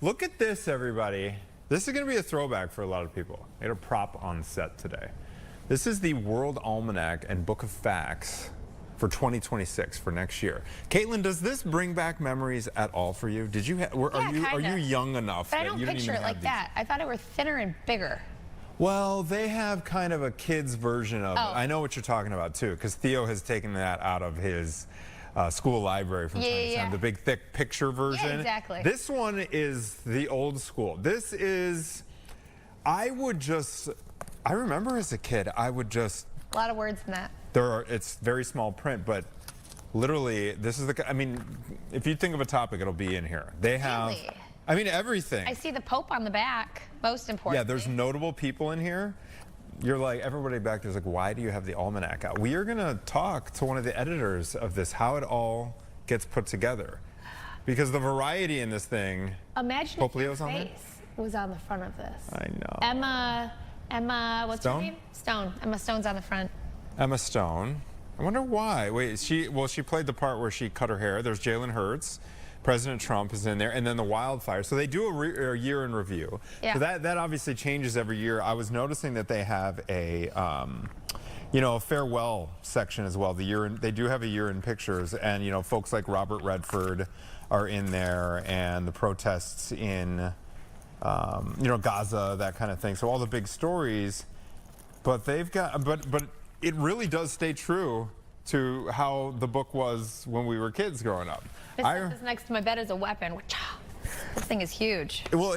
Look at this, everybody. This is going to be a throwback for a lot of people. I had a prop on set today. This is the World Almanac and Book of Facts for 2026 for next year. Caitlin, does this bring back memories at all for you? Did you? Are you young enough? But I don't picture it like that. I thought it were thinner and bigger. Well, they have kind of a kid's version of it. I know what you're talking about too, because Theo has taken that out of his school library from time to time, the big thick picture version. Yeah, exactly. This one is the old school. This is, I remember as a kid, I would just... A lot of words in that. It's very small print, but literally, this is I mean, if you think of a topic, it'll be in here. They have, really? I mean, everything. I see the Pope on the back, most important. Yeah, there's notable people in here. You're like, everybody back there's like, why do you have the almanac out? We are gonna talk to one of the editors of this, how it all gets put together. Because the variety in this thing, imagine Pope if your Leo's on there? face was on the front of this. I know. Emma, what's her name? Stone. Emma Stone's on the front. Emma Stone. I wonder why. Wait, she played the part where she cut her hair. There's Jalen Hurts. President Trump is in there, and then the wildfire. So they do a year in review. Yeah. So that obviously changes every year. I was noticing that they have a, a farewell section as well. They do have a year in pictures, and folks like Robert Redford are in there, and the protests in, Gaza, that kind of thing. So all the big stories, but they've got, but it really does stay true to how the book was when we were kids growing up. This next to my bed is a weapon. This thing is huge. Well,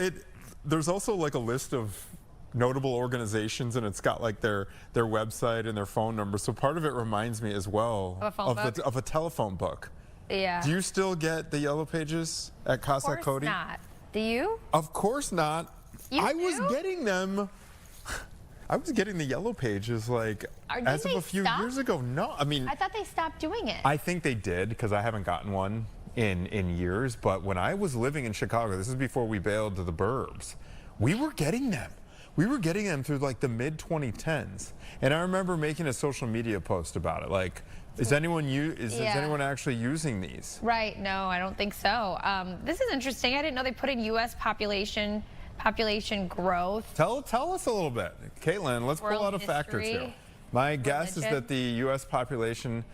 there's also like a list of notable organizations, and it's got like their website and their phone number. So part of it reminds me as well of a telephone book. Yeah. Do you still get the yellow pages at Casa Cody? Of course not. Do you? Of course not. I was getting them. I was getting the yellow pages like as of a few years ago. No, I mean, I thought they stopped doing it. I think they did, because I haven't gotten one in years. But when I was living in Chicago, this is before we bailed to the burbs, we were getting them. We were getting them through like the mid 2010s, and I remember making a social media post about it. Like, is anyone actually using these? Right. No, I don't think so. This is interesting. I didn't know they put in U.S. population growth. Tell us a little bit, Caitlin. Let's pull out a fact or two. My guess is that the U.S. population,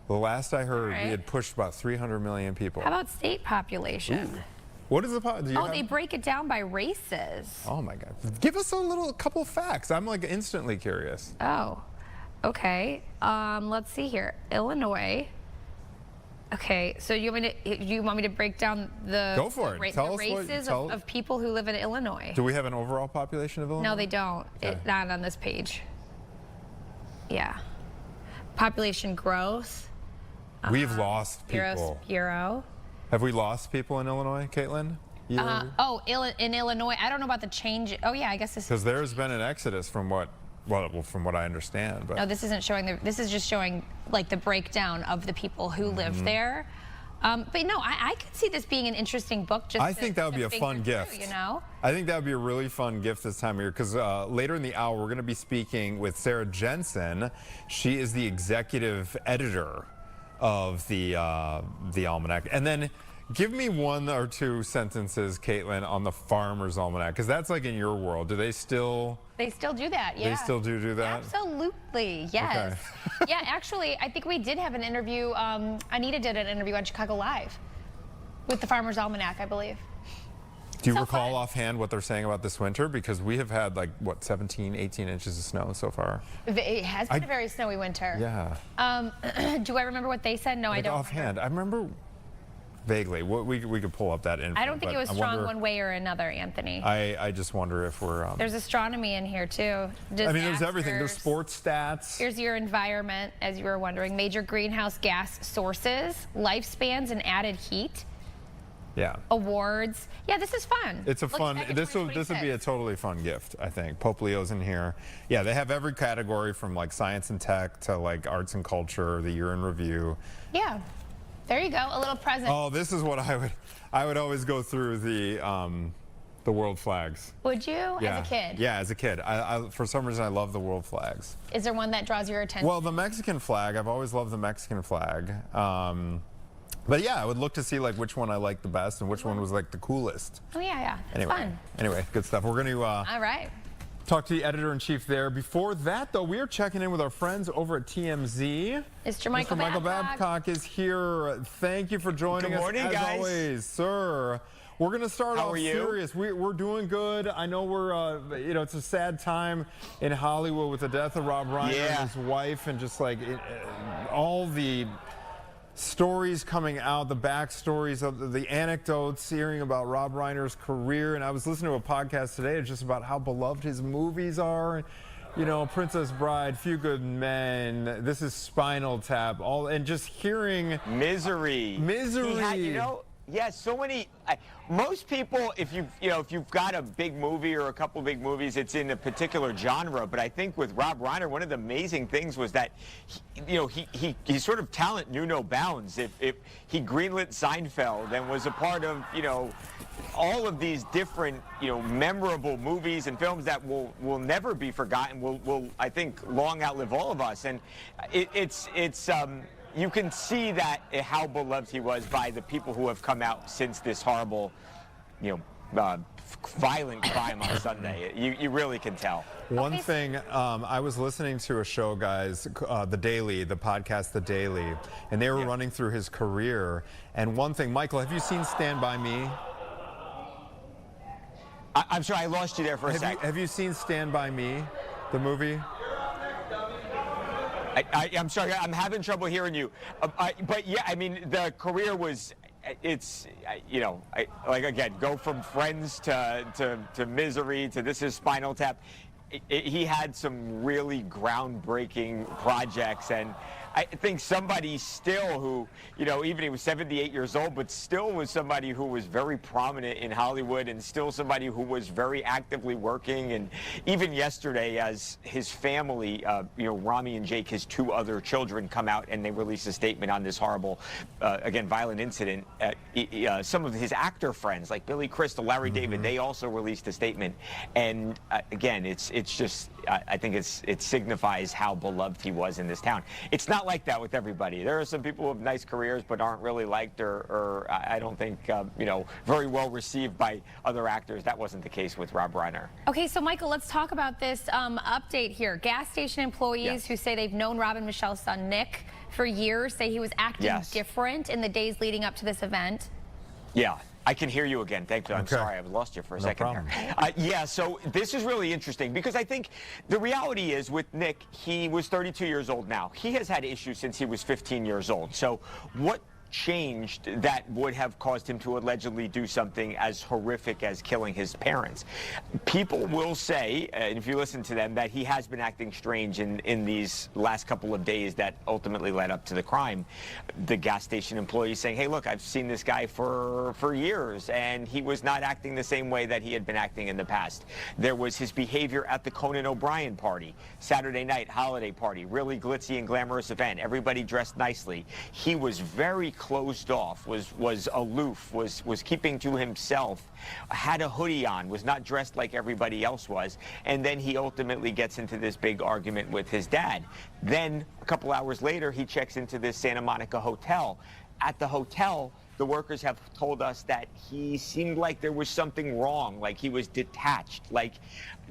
the last I heard, we had pushed about 300 million people. How about state population? Ooh. What is the they break it down by races. Oh my God! Give us a couple of facts. I'm like instantly curious. Oh, okay. Let's see here. Illinois. Okay, so you want me to break down the races of people who live in Illinois? Do we have an overall population of Illinois? No, they don't. Okay. Not on this page. Yeah. Population growth. We've lost people. Bureau. Have we lost people in Illinois, Caitlin? In Illinois, I don't know about the change. Oh yeah, I guess this. Because there's been an exodus from what I understand. But no, this isn't showing this is just showing like the breakdown of the people who live there. But no, I could see this being an interesting book. I think that would be a fun gift. I think that would be a really fun gift this time of year, because later in the hour we're going to be speaking with Sarah Jensen. She is the executive editor of the Almanac. And then give me one or two sentences, Caitlin, on the Farmer's Almanac, because that's like in your world. Do they still? They still do that, yeah. They still do that? Absolutely, yes. Okay. Yeah, actually, I think we did have an interview. Anita did an interview on Chicago Live with the Farmer's Almanac, I believe. Do you recall offhand what they're saying about this winter? Because we have had like, what, 17, 18 inches of snow so far. It has been a very snowy winter. Yeah. Do I remember what they said? No, I don't. Offhand, I remember vaguely. We could pull up that info. I don't think it was strong one way or another, Anthony. I just wonder if we're... There's astronomy in here, too. Disasters. I mean, there's everything. There's sports stats. Here's your environment, as you were wondering. Major greenhouse gas sources, lifespans and added heat. Yeah. Awards. Yeah, this is fun. It's a fun. This would be a totally fun gift, I think. Pope Leo's in here. Yeah, they have every category from like science and tech to like arts and culture, the year in review. Yeah. There you go, a little present. Oh, this is what I would always go through the world flags. Would you? Yeah. As a kid? Yeah, as a kid. For some reason, I love the world flags. Is there one that draws your attention? Well, the Mexican flag. I've always loved the Mexican flag. But yeah, I would look to see like which one I liked the best and which one was like the coolest. Oh yeah, it's fun. Anyway, good stuff. We're going to all right. Talk to the editor-in-chief there. Before that, though, we are checking in with our friends over at TMZ. Mr. Michael Babcock is here. Thank you for joining us. Good morning, as always, sir. We're going to start off serious. We're doing good. I know we're, you know, it's a sad time in Hollywood with the death of Rob Reiner and his wife, and just like all the stories coming out, the backstories of the anecdotes, hearing about Rob Reiner's career. And I was listening to a podcast today just about how beloved his movies are. You know, Princess Bride, Few Good Men, this is Spinal Tap, and just hearing Misery. You know, yeah, so many. Most people, if you've got a big movie or a couple big movies, it's in a particular genre. But I think with Rob Reiner, one of the amazing things was that, he sort of talent knew no bounds. If he greenlit Seinfeld and was a part of, all of these different, memorable movies and films that will never be forgotten, will I think long outlive all of us. And you can see that how beloved he was by the people who have come out since this horrible, violent crime on Sunday. You really can tell. One thing, I was listening to a show, guys, The Daily, the podcast The Daily, and they were running through his career. And one thing, Michael, have you seen Stand By Me? I'm sorry, I lost you there for a second. Have you seen Stand By Me, the movie? I'm sorry, I'm having trouble hearing you. But yeah, I mean, the career was, like again, go from Friends to Misery to This Is Spinal Tap. He had some really groundbreaking projects, and I think somebody still who, even he was 78 years old, but still was somebody who was very prominent in Hollywood, and still somebody who was very actively working. And even yesterday, as his family, Rami and Jake, his two other children, come out and they release a statement on this horrible, again, violent incident. Some of his actor friends, like Billy Crystal, Larry David, they also released a statement. And again, it's just, I think it signifies how beloved he was in this town. It's not like that with everybody. There are some people who have nice careers but aren't really liked or I don't think, very well received by other actors. That wasn't the case with Rob Reiner. Okay, so Michael, let's talk about this update here. Gas station employees who say they've known Rob and Michelle's son Nick for years say he was acting different in the days leading up to this event. Yeah. I can hear you again. Thank you. I'm sorry, I've lost you for a second there. So this is really interesting because I think the reality is with Nick, he was 32 years old now. He has had issues since he was 15 years old. So what changed that would have caused him to allegedly do something as horrific as killing his parents? People will say, and if you listen to them, that he has been acting strange in these last couple of days that ultimately led up to the crime. The gas station employee saying, hey, look, I've seen this guy for years, and he was not acting the same way that he had been acting in the past. There was his behavior at the Conan O'Brien party, Saturday night holiday party, really glitzy and glamorous event, everybody dressed nicely. He was very closed off, was aloof, was keeping to himself, had a hoodie on, was not dressed like everybody else was, and then he ultimately gets into this big argument with his dad. Then a couple hours later, he checks into this Santa Monica hotel. At the hotel, the workers have told us that he seemed like there was something wrong, like he was detached, like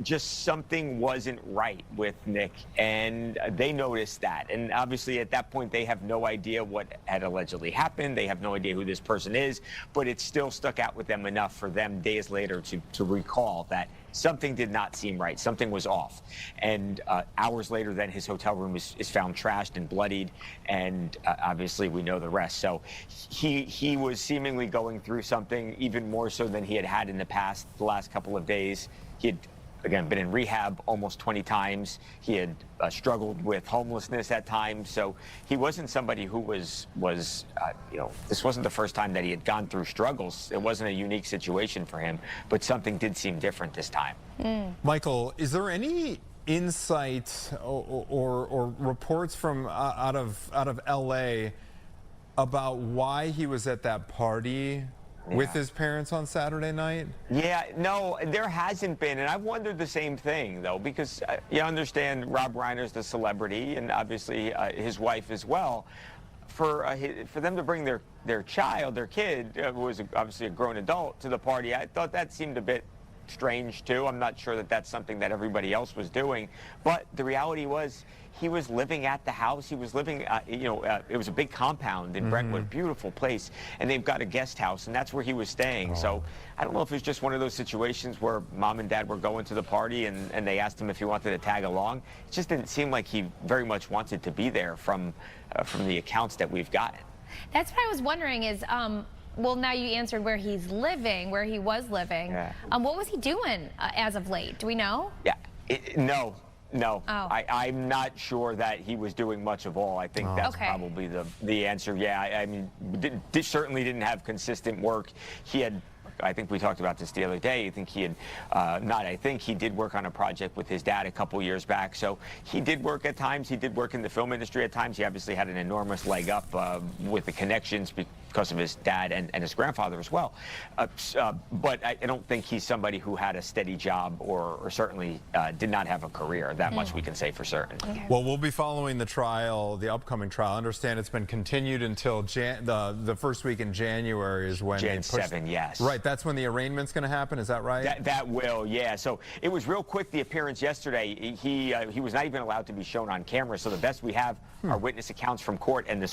just something wasn't right with Nick, and they noticed that. And obviously at that point they have no idea what had allegedly happened. They have no idea who this person is, but it still stuck out with them enough for them days later to recall that something did not seem right. Something was off. And hours later, then his hotel room is found trashed and bloodied, and obviously we know the rest. So he was seemingly going through something even more so than he had in the past. The last couple of days, he had again been in rehab almost 20 times. He had struggled with homelessness at times. So he wasn't somebody who was this wasn't the first time that he had gone through struggles. It wasn't a unique situation for him, but something did seem different this time. Michael, is there any insight or reports from out of LA about why he was at that party with his parents on Saturday night? Yeah, no, there hasn't been, and I've wondered the same thing, though, because you understand Rob Reiner's the celebrity, and obviously his wife as well. for them to bring their child, their kid, who was obviously a grown adult, to the party, I thought that seemed a bit strange too. I'm not sure that that's something that everybody else was doing, but the reality was he was living at the house. He was living, it was a big compound in Brentwood, beautiful place, and they've got a guest house, and that's where he was staying. So I don't know if it was just one of those situations where mom and dad were going to the party and they asked him if he wanted to tag along. It just didn't seem like he very much wanted to be there from the accounts that we've gotten. That's what I was wondering is, well, now you answered where he's living, where he was living. Yeah. What was he doing as of late? Do we know? Yeah, no. Oh. I'm not sure that he was doing much of all. I think that's probably the answer. Yeah, I mean, certainly didn't have consistent work. He had, I think we talked about this the other day. I think he had, he did work on a project with his dad a couple years back. So he did work at times. He did work in the film industry at times. He obviously had an enormous leg up with the connections because of his dad and his grandfather as well. But I don't think he's somebody who had a steady job or certainly did not have a career. That much we can say for certain. Okay. Well, we'll be following the trial, the upcoming trial. I understand it's been continued until the first week in January is when Jan 7, yes. Right, that's when the arraignment's going to happen, is that right? That will, yeah. So it was real quick, the appearance yesterday. He was not even allowed to be shown on camera, so the best we have are witness accounts from court and the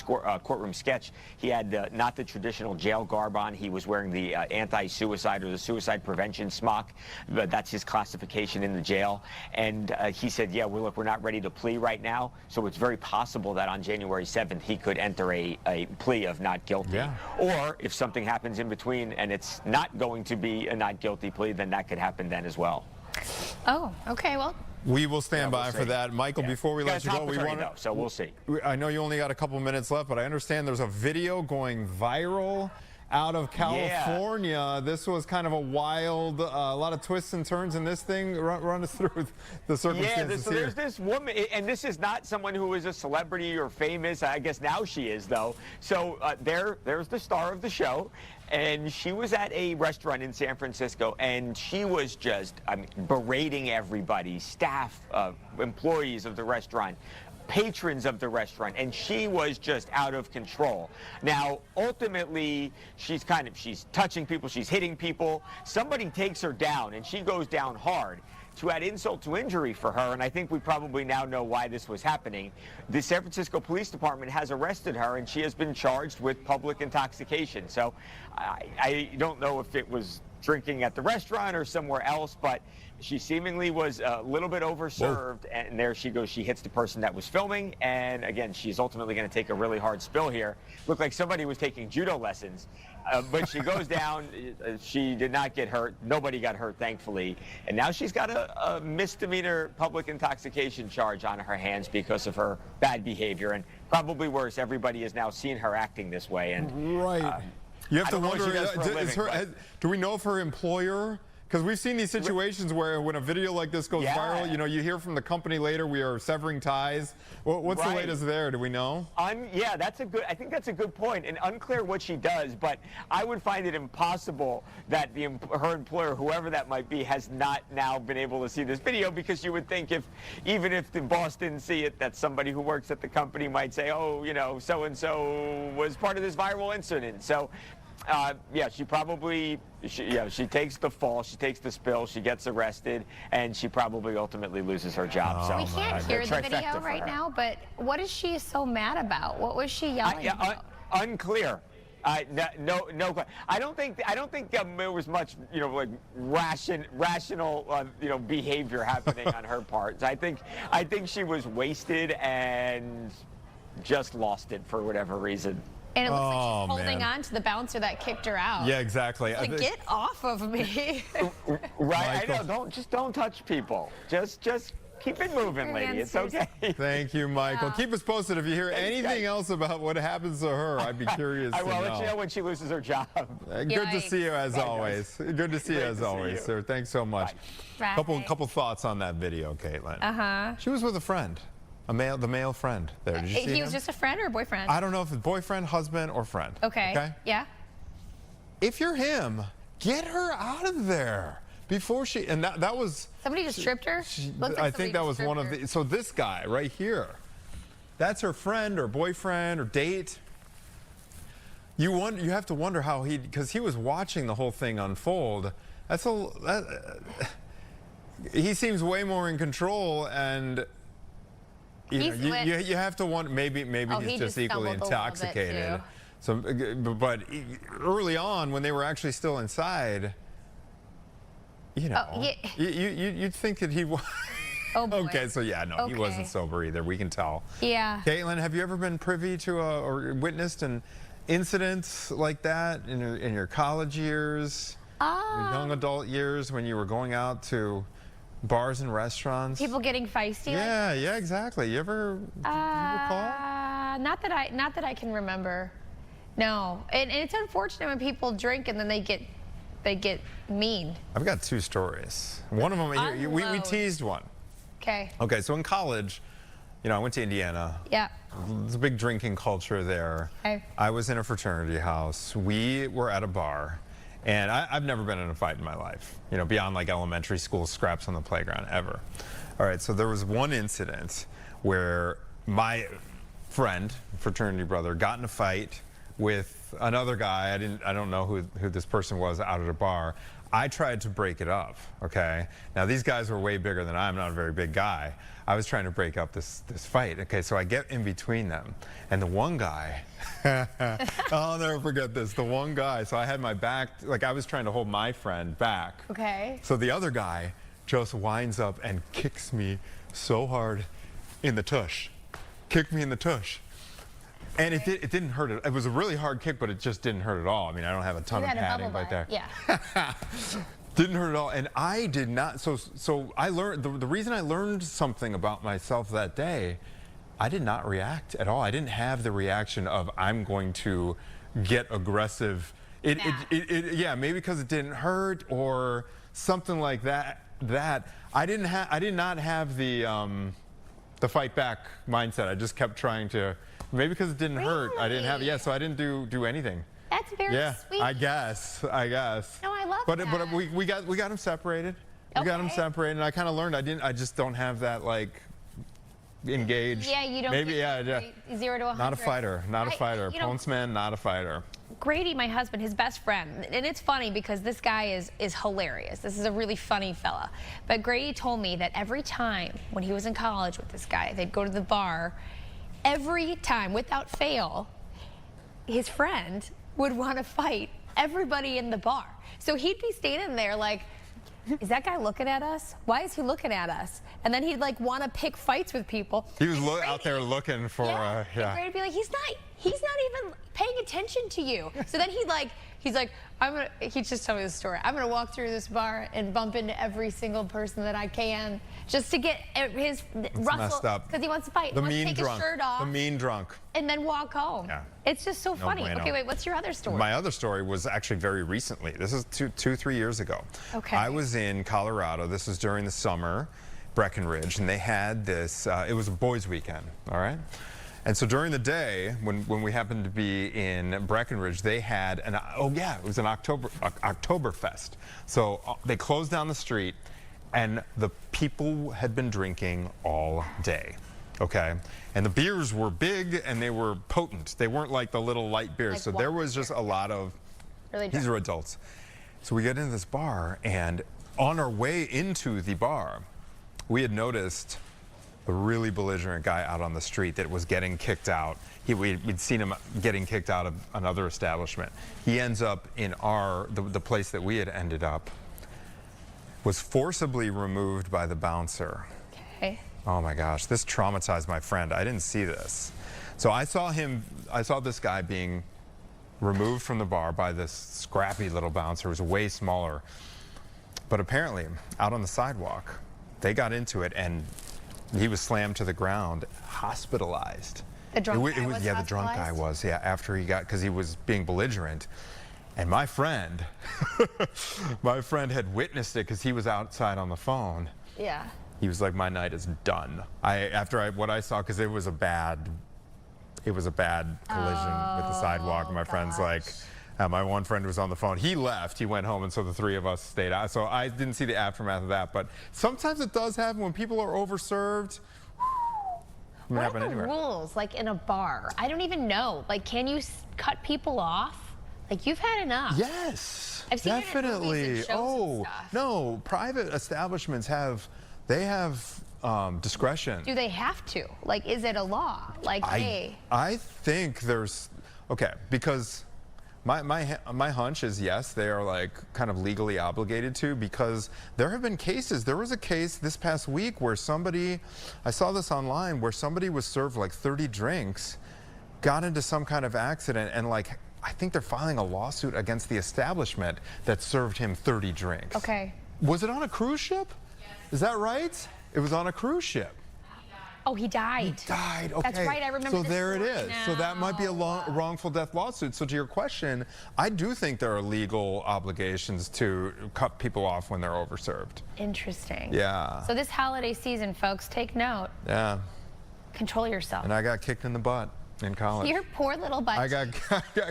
courtroom sketch. He had not the traditional jail garb on. He was wearing the anti-suicide or the suicide prevention smock. But that's his classification in the jail. And he said, yeah, well, look, we're not ready to plea right now, so it's very possible that on January 7th he could enter a plea of not guilty. Yeah. Or if something happens in between and it's not going to be a not guilty plea, then that could happen then as well. Oh, okay, well. We will stand by for that. Michael, before we let you go, we want to... So we'll see. I know you only got a couple minutes left, but I understand there's a video going viral out of California. Yeah. This was kind of a wild, a lot of twists and turns in this thing. Run us through the circumstances here. There's this woman, and this is not someone who is a celebrity or famous. I guess now she is, though. So there's the star of the show. And she was at a restaurant in San Francisco, and she was just berating everybody, staff, employees of the restaurant, patrons of the restaurant, and she was just out of control. Now, ultimately, she's touching people, she's hitting people. Somebody takes her down, and she goes down hard. To add insult to injury for her, and I think we probably now know why this was happening, the San Francisco Police Department has arrested her, and she has been charged with public intoxication. So I don't know if it was drinking at the restaurant or somewhere else, but she seemingly was a little bit overserved. Whoa. And there she goes. She hits the person that was filming, and again, she's ultimately going to take a really hard spill here. Looked like somebody was taking judo lessons. But she goes down. She did not get hurt. Nobody got hurt, thankfully. And now she's got a misdemeanor public intoxication charge on her hands because of her bad behavior. And probably worse, everybody has now seen her acting this way. And right. You have to wonder, do we know if her employer... Because we've seen these situations where when a video like this goes viral, you know, you hear from the company later, we are severing ties. What's the latest there? Do we know? Yeah, I think that's a good point, and unclear what she does, but I would find it impossible that her employer, whoever that might be, has not now been able to see this video, because you would think even if the boss didn't see it, that somebody who works at the company might say, oh, you know, so-and-so was part of this viral incident. So yeah, she takes the fall, she takes the spill, she gets arrested, and she probably ultimately loses her job. So we can't hear the video right now, but what is she so mad about? What was she yelling about? Unclear. No. I don't think there was much, you know, like rational, you know, behavior happening on her part. I think she was wasted and just lost it for whatever reason. And it looks like she's holding on to the bouncer that kicked her out. Yeah, exactly. Like, get off of me. Right, I know. Don't touch people. Just keep it moving, lady. It's okay. Thank you, Michael. Yeah. Keep us posted if you hear anything else about what happens to her. I'd be curious to know. I will let you know when she loses her job. Good to see you as always. Good to see you as always, sir. Thanks so much. Right. Couple thoughts on that video, Caitlin. She was with a friend. The male friend there. Did you see him? He was just a friend or a boyfriend? I don't know if it's boyfriend, husband, or friend. Okay. Yeah. If you're him, get her out of there before she. And that was. Somebody just tripped her? I think that was one of the. So this guy right here. that's her friend or boyfriend or date. You have to wonder how because he was watching the whole thing unfold. He seems way more in control, and you have to wonder, maybe he's just equally intoxicated. So, but early on, when they were actually still inside, you'd think that he was. Oh boy. Okay, so yeah, no, he wasn't sober either. We can tell. Yeah. Caitlin, have you ever been privy to or witnessed an incident like that in your college years, your young adult years, when you were going out to bars and restaurants? People getting feisty? Yeah, yeah, exactly. You ever recall? Not that I can remember. No, and it's unfortunate when people drink and then they get mean. I've got 2 stories. One of them, we teased one. Okay. Okay, so in college, I went to Indiana. Yeah. There's a big drinking culture there. Okay. I was in a fraternity house. We were at a bar, and I've never been in a fight in my life, beyond like elementary school scraps on the playground, ever. All right, so there was one incident where my friend, fraternity brother, got in a fight with another guy. I don't know who this person was out at a bar. I tried to break it up, okay? Now, these guys were way bigger than I'm not a very big guy. I was trying to break up this fight, okay? So I get in between them, and the one guy, I'll never forget this, the one guy, so I had my back, like I was trying to hold my friend back. Okay. So the other guy just winds up and kicks me so hard in the tush. Kicked me in the tush. And it didn't hurt. It was a really hard kick, but it just didn't hurt at all. I mean, I don't have a ton of padding right there. Yeah. Didn't hurt at all. And I did not. So I learned, the reason I learned something about myself that day, I did not react at all. I didn't have the reaction of I'm going to get aggressive. Yeah, maybe because it didn't hurt or something like that. I did not have the fight back mindset. I just kept trying to. Maybe because it didn't hurt. I didn't have. Yeah, so I didn't do anything. That's very sweet. I guess. No, I love that. But we got them separated. We got them separated, and I kind of learned I just don't have that like engaged. Yeah, you don't. Maybe 0 to 100. Not a fighter. Not a fighter. Postman, not a fighter. Grady, my husband, his best friend, and it's funny because this guy is hilarious. This is a really funny fella. But Grady told me that every time when he was in college with this guy, they'd go to the bar. Every time, without fail, his friend would want to fight everybody in the bar. So he'd be standing there like, is that guy looking at us? Why is he looking at us? And then he'd like want to pick fights with people. He was out there looking for, And Grady'd be like, he's not even paying attention to you. So then he's like, he just told me this story. I'm gonna walk through this bar and bump into every single person that I can just to get his rustle, because he wants to fight. He wants to take his shirt off. The mean drunk. And then walk home. Yeah. It's just so funny. Bueno. Okay, wait, what's your other story? My other story was actually very recently. This is 3 years ago. Okay. I was in Colorado. This was during the summer, Breckenridge, and they had this, it was a boys' weekend, all right? And so during the day, when we happened to be in Breckenridge, they had it was an Oktoberfest. So they closed down the street, and the people had been drinking all day, okay? And the beers were big, and they were potent. They weren't like the little light beers. Like so there was just a lot of, these are adults. So we get into this bar, and on our way into the bar, we had noticed a really belligerent guy out on the street that was getting kicked out. We'd seen him getting kicked out of another establishment. He ends up in the place that we had ended up, was forcibly removed by the bouncer. Okay. Oh my gosh, this traumatized my friend. I didn't see this. So I saw this guy being removed from the bar by this scrappy little bouncer who was way smaller. But apparently, out on the sidewalk, they got into it, and he was slammed to the ground, hospitalized. The drunk guy was the drunk guy was, after because he was being belligerent. And my friend, had witnessed it because he was outside on the phone. Yeah. He was like, my night is done. What I saw, because it was a bad collision with the sidewalk. My friend's like, my one friend was on the phone. He left. He went home, and so the three of us stayed out. So I didn't see the aftermath of that. But sometimes it does happen when people are overserved. happen anywhere. What are the rules, like in a bar? I don't even know. Like, can you cut people off? Like, you've had enough. Yes, I've seen definitely. It in movies and shows and stuff. No, private establishments have discretion. Do they have to? Like, is it a law? Like, hey. I think there's, okay, because my hunch is yes, they are like kind of legally obligated to, because there have been cases. There was a case this past week where somebody, I saw this online, where somebody was served like 30 drinks, got into some kind of accident, and like, I think they're filing a lawsuit against the establishment that served him 30 drinks. Okay. Was it on a cruise ship? Yes. Is that right? It was on a cruise ship. Oh, he died. He died, okay. That's right, I remember So this there it is. now. So that might be a wrongful death lawsuit. So to your question, I do think there are legal obligations to cut people off when they're overserved. Interesting. Yeah. So this holiday season, folks, take note. Yeah. Control yourself. And I got kicked in the butt in college. Your poor little butt. I got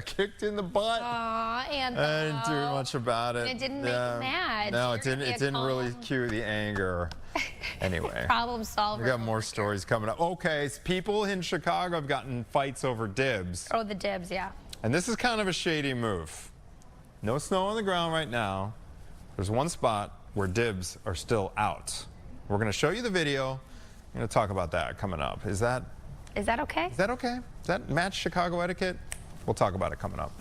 kicked in the butt. Aw, Anthony. I didn't do much about it. And it didn't make you mad. No, it didn't really cue the anger. Anyway. Problem solver. We got more stories coming up. Okay, people in Chicago have gotten fights over dibs. Oh, the dibs, yeah. And this is kind of a shady move. No snow on the ground right now. There's one spot where dibs are still out. We're going to show you the video. I'm going to talk about that coming up. Is that okay? Is that okay? Does that match Chicago etiquette? We'll talk about it coming up.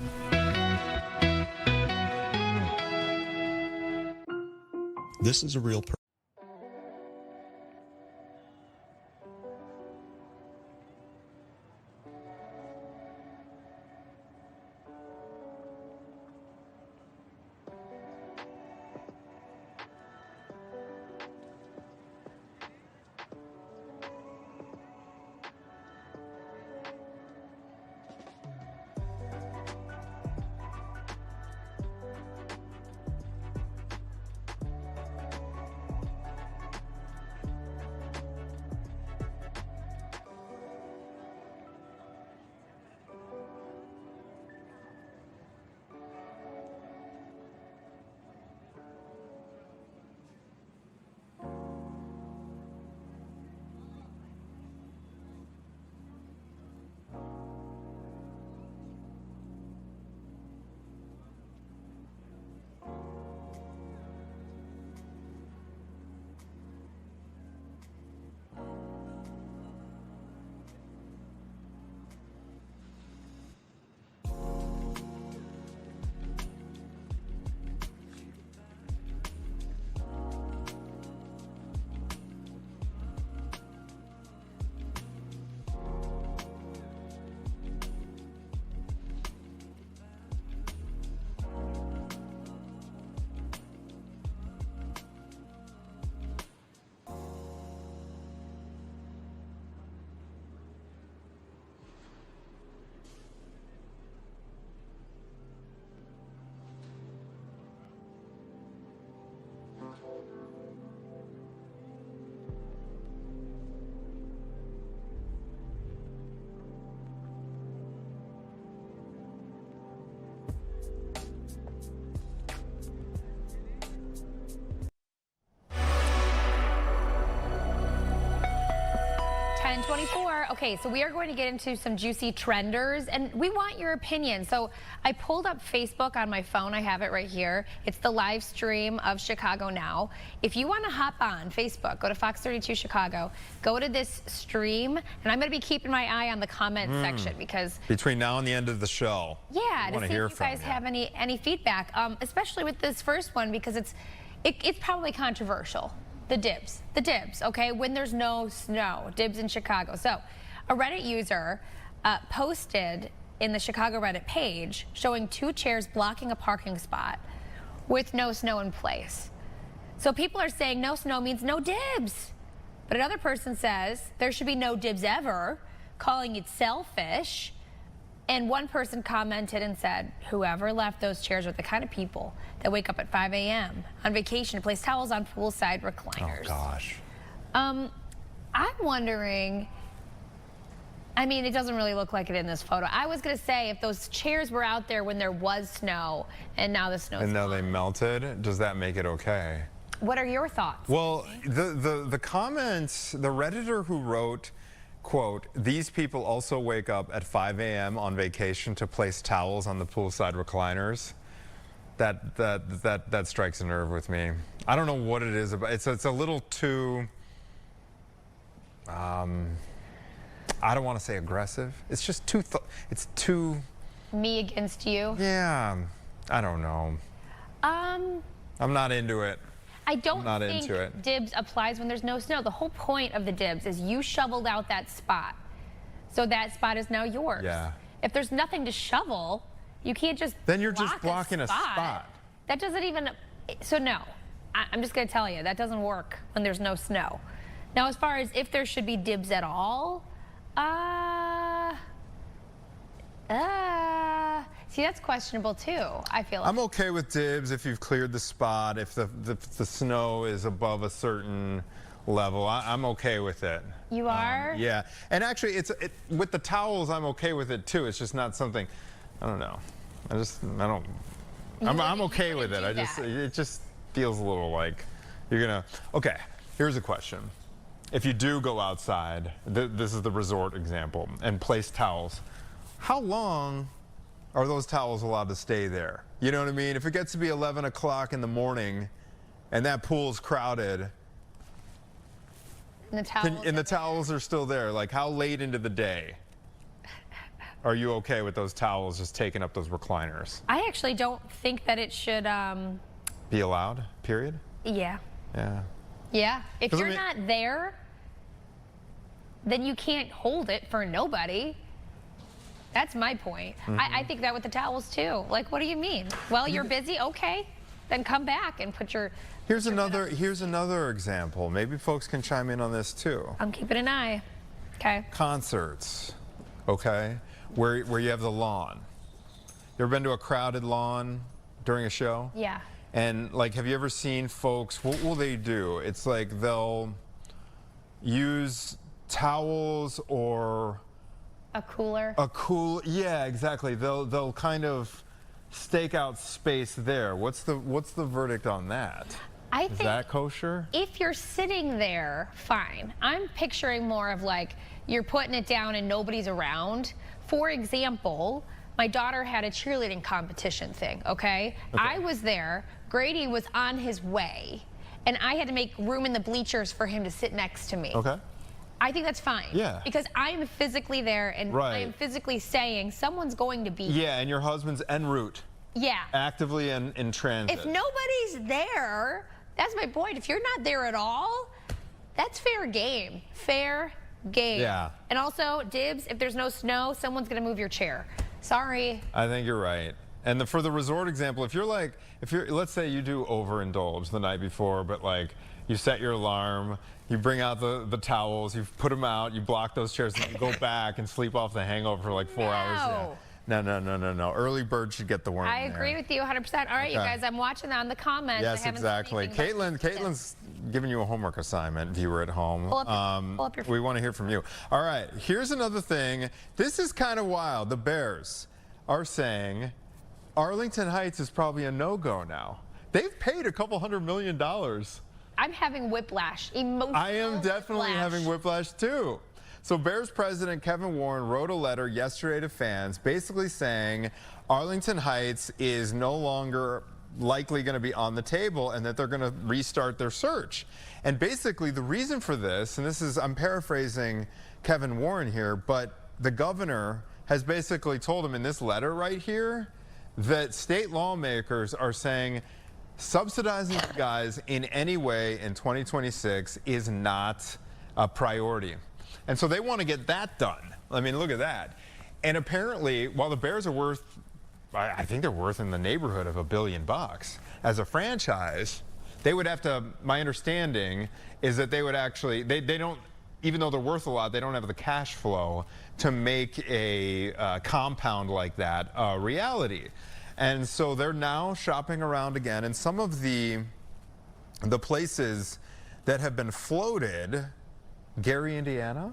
This is a real person. Okay, so we are going to get into some juicy trenders, and we want your opinion. So I pulled up Facebook on my phone. I have it right here. It's the live stream of Chicago Now. If you want to hop on Facebook, go to Fox 32 Chicago, go to this stream, and I'm going to be keeping my eye on the comment section because between now and the end of the show, yeah, to see if you guys have any feedback, especially with this first one because it's probably controversial. The dibs, okay? When there's no snow, dibs in Chicago. So a Reddit user posted in the Chicago Reddit page showing 2 chairs blocking a parking spot with no snow in place. So people are saying no snow means no dibs. But another person says there should be no dibs ever, calling it selfish. And one person commented and said, whoever left those chairs are the kind of people that wake up at 5 a.m. on vacation to place towels on poolside recliners. Oh, gosh. I'm wondering, I mean, it doesn't really look like it in this photo. I was going to say if those chairs were out there when there was snow and now the snow's and now gone. they melted, does that make it okay? What are your thoughts? Well, the comments, the Redditor who wrote quote, these people also wake up at 5 a.m. on vacation to place towels on the poolside recliners. That strikes a nerve with me. I don't know what it is about. It's a little too, I don't want to say aggressive. It's just too, it's too. Me against you? Yeah, I don't know. I'm not into it. I don't think dibs applies when there's no snow. The whole point of the dibs is you shoveled out that spot. So that spot is now yours. Yeah. If there's nothing to shovel, you can't just Then you're just blocking a spot. That doesn't even, so no. I'm just going to tell you, that doesn't work when there's no snow. Now, as far as if there should be dibs at all, see, that's questionable too, I feel like. I'm okay with dibs if you've cleared the spot, if the snow is above a certain level. I'm okay with it. You are? Yeah. And actually, with the towels, I'm okay with it too. It's just not something, I don't know. I'm okay with it. It just feels a little like you're gonna, okay, here's a question. If you do go outside, this is the resort example, and place towels, how long are those towels allowed to stay there? You know what I mean? If it gets to be 11 o'clock in the morning and that pool's crowded, and the towels are still there, like how late into the day are you okay with those towels just taking up those recliners? I actually don't think that it should be allowed, period? Yeah. Yeah. Yeah. If you're not there, then you can't hold it for nobody. That's my point. I think that with the towels too. Like, what do you mean? Well, you're busy. Okay, then come back and put your. Here's another example. Maybe folks can chime in on this too. I'm keeping an eye. Okay. Concerts. Okay, where you have the lawn. You ever been to a crowded lawn during a show? Yeah. And like, have you ever seen folks? What will they do? It's like they'll use towels or. A cooler? Yeah, exactly. They'll kind of stake out space there. What's the verdict on that? Is that kosher? If you're sitting there, fine. I'm picturing more of like you're putting it down and nobody's around. For example, my daughter had a cheerleading competition thing, okay? I was there. Grady was on his way, and I had to make room in the bleachers for him to sit next to me. Okay. I think that's fine. Yeah. Because I'm physically there and I am physically saying someone's going to be here. Yeah, and your husband's en route. Yeah. Actively in transit. If nobody's there, that's my point. If you're not there at all, that's fair game. Fair game. Yeah. And also, dibs, if there's no snow, someone's going to move your chair. Sorry. I think you're right. And for the resort example, if you're let's say you do overindulge the night before, but like you set your alarm, you bring out the towels, you put them out, you block those chairs, and you go back and sleep off the hangover for like 4 hours. Yeah. No. Early bird should get the worm. I agree with you 100%. All right, you guys, I'm watching on the comments. Yes, exactly. Caitlin's giving you a homework assignment, viewer at home. Pull up your we want to hear from you. All right, here's another thing. This is kind of wild. The Bears are saying Arlington Heights is probably a no-go now. They've paid a couple $100 million. I'm having whiplash, emotional I am definitely whiplash. having whiplash too. So Bears president Kevin Warren wrote a letter yesterday to fans basically saying Arlington Heights is no longer likely going to be on the table and that they're going to restart their search. And basically the reason for this, and I'm paraphrasing Kevin Warren here, but the governor has basically told him in this letter right here that state lawmakers are saying subsidizing you guys in any way in 2026 is not a priority. And so they want to get that done. I mean, look at that. And apparently, while the Bears are worth, I think they're worth in the neighborhood of $1 billion, as a franchise, they would have to, my understanding is that they would actually, they don't, even though they're worth a lot, they don't have the cash flow to make a compound like that a reality. And so they're now shopping around again, and some of the places that have been floated, Gary, Indiana,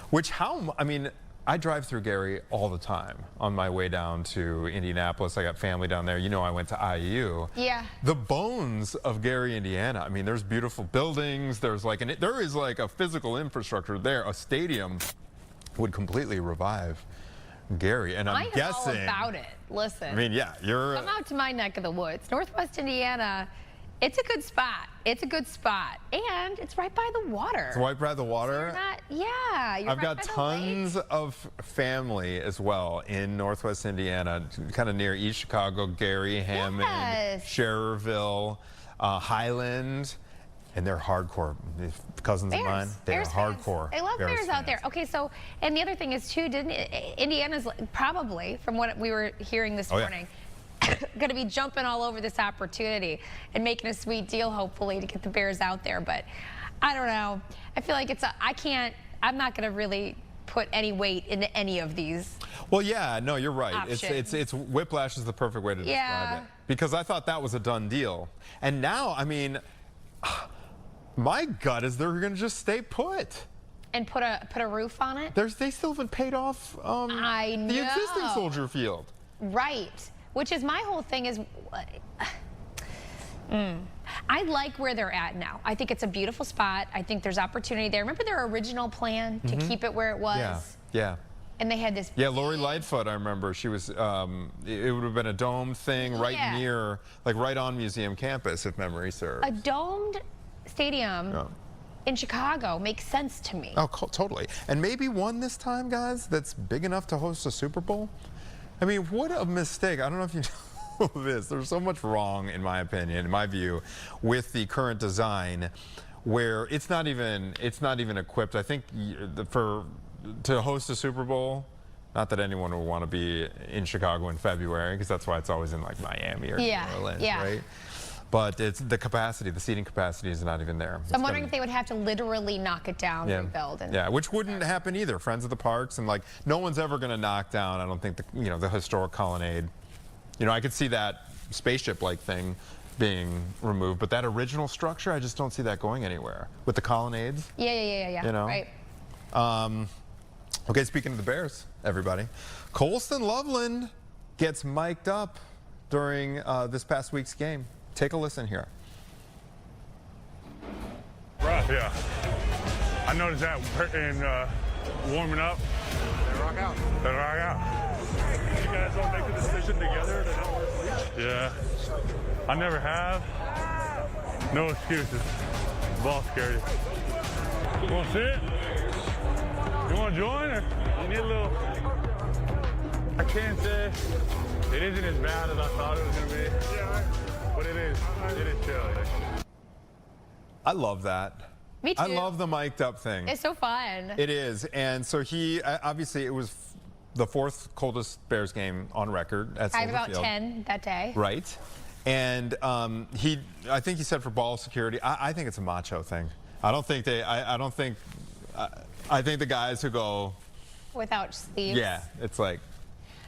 which I mean, I drive through Gary all the time on my way down to Indianapolis. I got family down there. You know, I went to IU. Yeah. The bones of Gary, Indiana. I mean, there's beautiful buildings. There's like there is like a physical infrastructure there. A stadium would completely revive Gary, and I'm guessing all about it. Listen. I mean, yeah, come out to my neck of the woods, Northwest Indiana. It's a good spot. It's a good spot, and it's right by the water. It's right by the water. So I've got tons of family as well in Northwest Indiana, kind of near East Chicago, Gary, Hammond, Schererville, Highland, and they're hardcore. Cousins of mine, they're hardcore. I love Bears out there. Okay, so, and the other thing is too, Indiana's probably, from what we were hearing this morning, going to be jumping all over this opportunity and making a sweet deal, hopefully, to get the Bears out there. But I don't know. I feel like I'm not going to really put any weight into any of these. Well, yeah, no, you're right. Options. It's whiplash is the perfect way to describe it. Because I thought that was a done deal. And now, I mean, my gut is they're going to just stay put. And put a roof on it? They still haven't paid off the existing Soldier Field. Right. Which is my whole thing is, I like where they're at now. I think it's a beautiful spot. I think there's opportunity there. Remember their original plan to keep it where it was? Yeah. And they had this. Yeah, Lori Lightfoot, I remember. She was, it would have been a domed thing right near, like right on museum campus, if memory serves. A domed stadium in Chicago makes sense to me. Oh, totally. And maybe one this time, guys, that's big enough to host a Super Bowl. I mean, what a mistake. I don't know if you know this. There's so much wrong, in my opinion, in my view, with the current design where it's not even equipped. I think to host a Super Bowl, not that anyone would want to be in Chicago in February, because that's why it's always in like Miami or New Orleans, right? But it's the seating capacity is not even there. So I'm wondering if they would have to literally knock it down, rebuild. And which wouldn't happen either. Friends of the Parks, and like no one's ever going to knock down, I don't think, the historic colonnade. You know, I could see that spaceship-like thing being removed, but that original structure, I just don't see that going anywhere. With the colonnades. Yeah. You know? Right. Okay, speaking of the Bears, everybody. Colston Loveland gets mic'd up during this past week's game. Take a listen here. Rough, yeah. I noticed that in warming up. They rock out. You guys all make the decision together to not wear bleach? Yeah. I never have. No excuses. The ball scared you. You want to sit? You want to join, or you need a little? I can't say it isn't as bad as I thought it was going to be. Yeah. But it is chilly. I love that. Me too. I love the mic'd up thing. It's so fun. It is. And so he, obviously it was the fourth coldest Bears game on record at Soldier about Field. 10 that day. Right. And I think he said for ball security, I think it's a macho thing. I think the guys who go without sleeves. Yeah, it's like.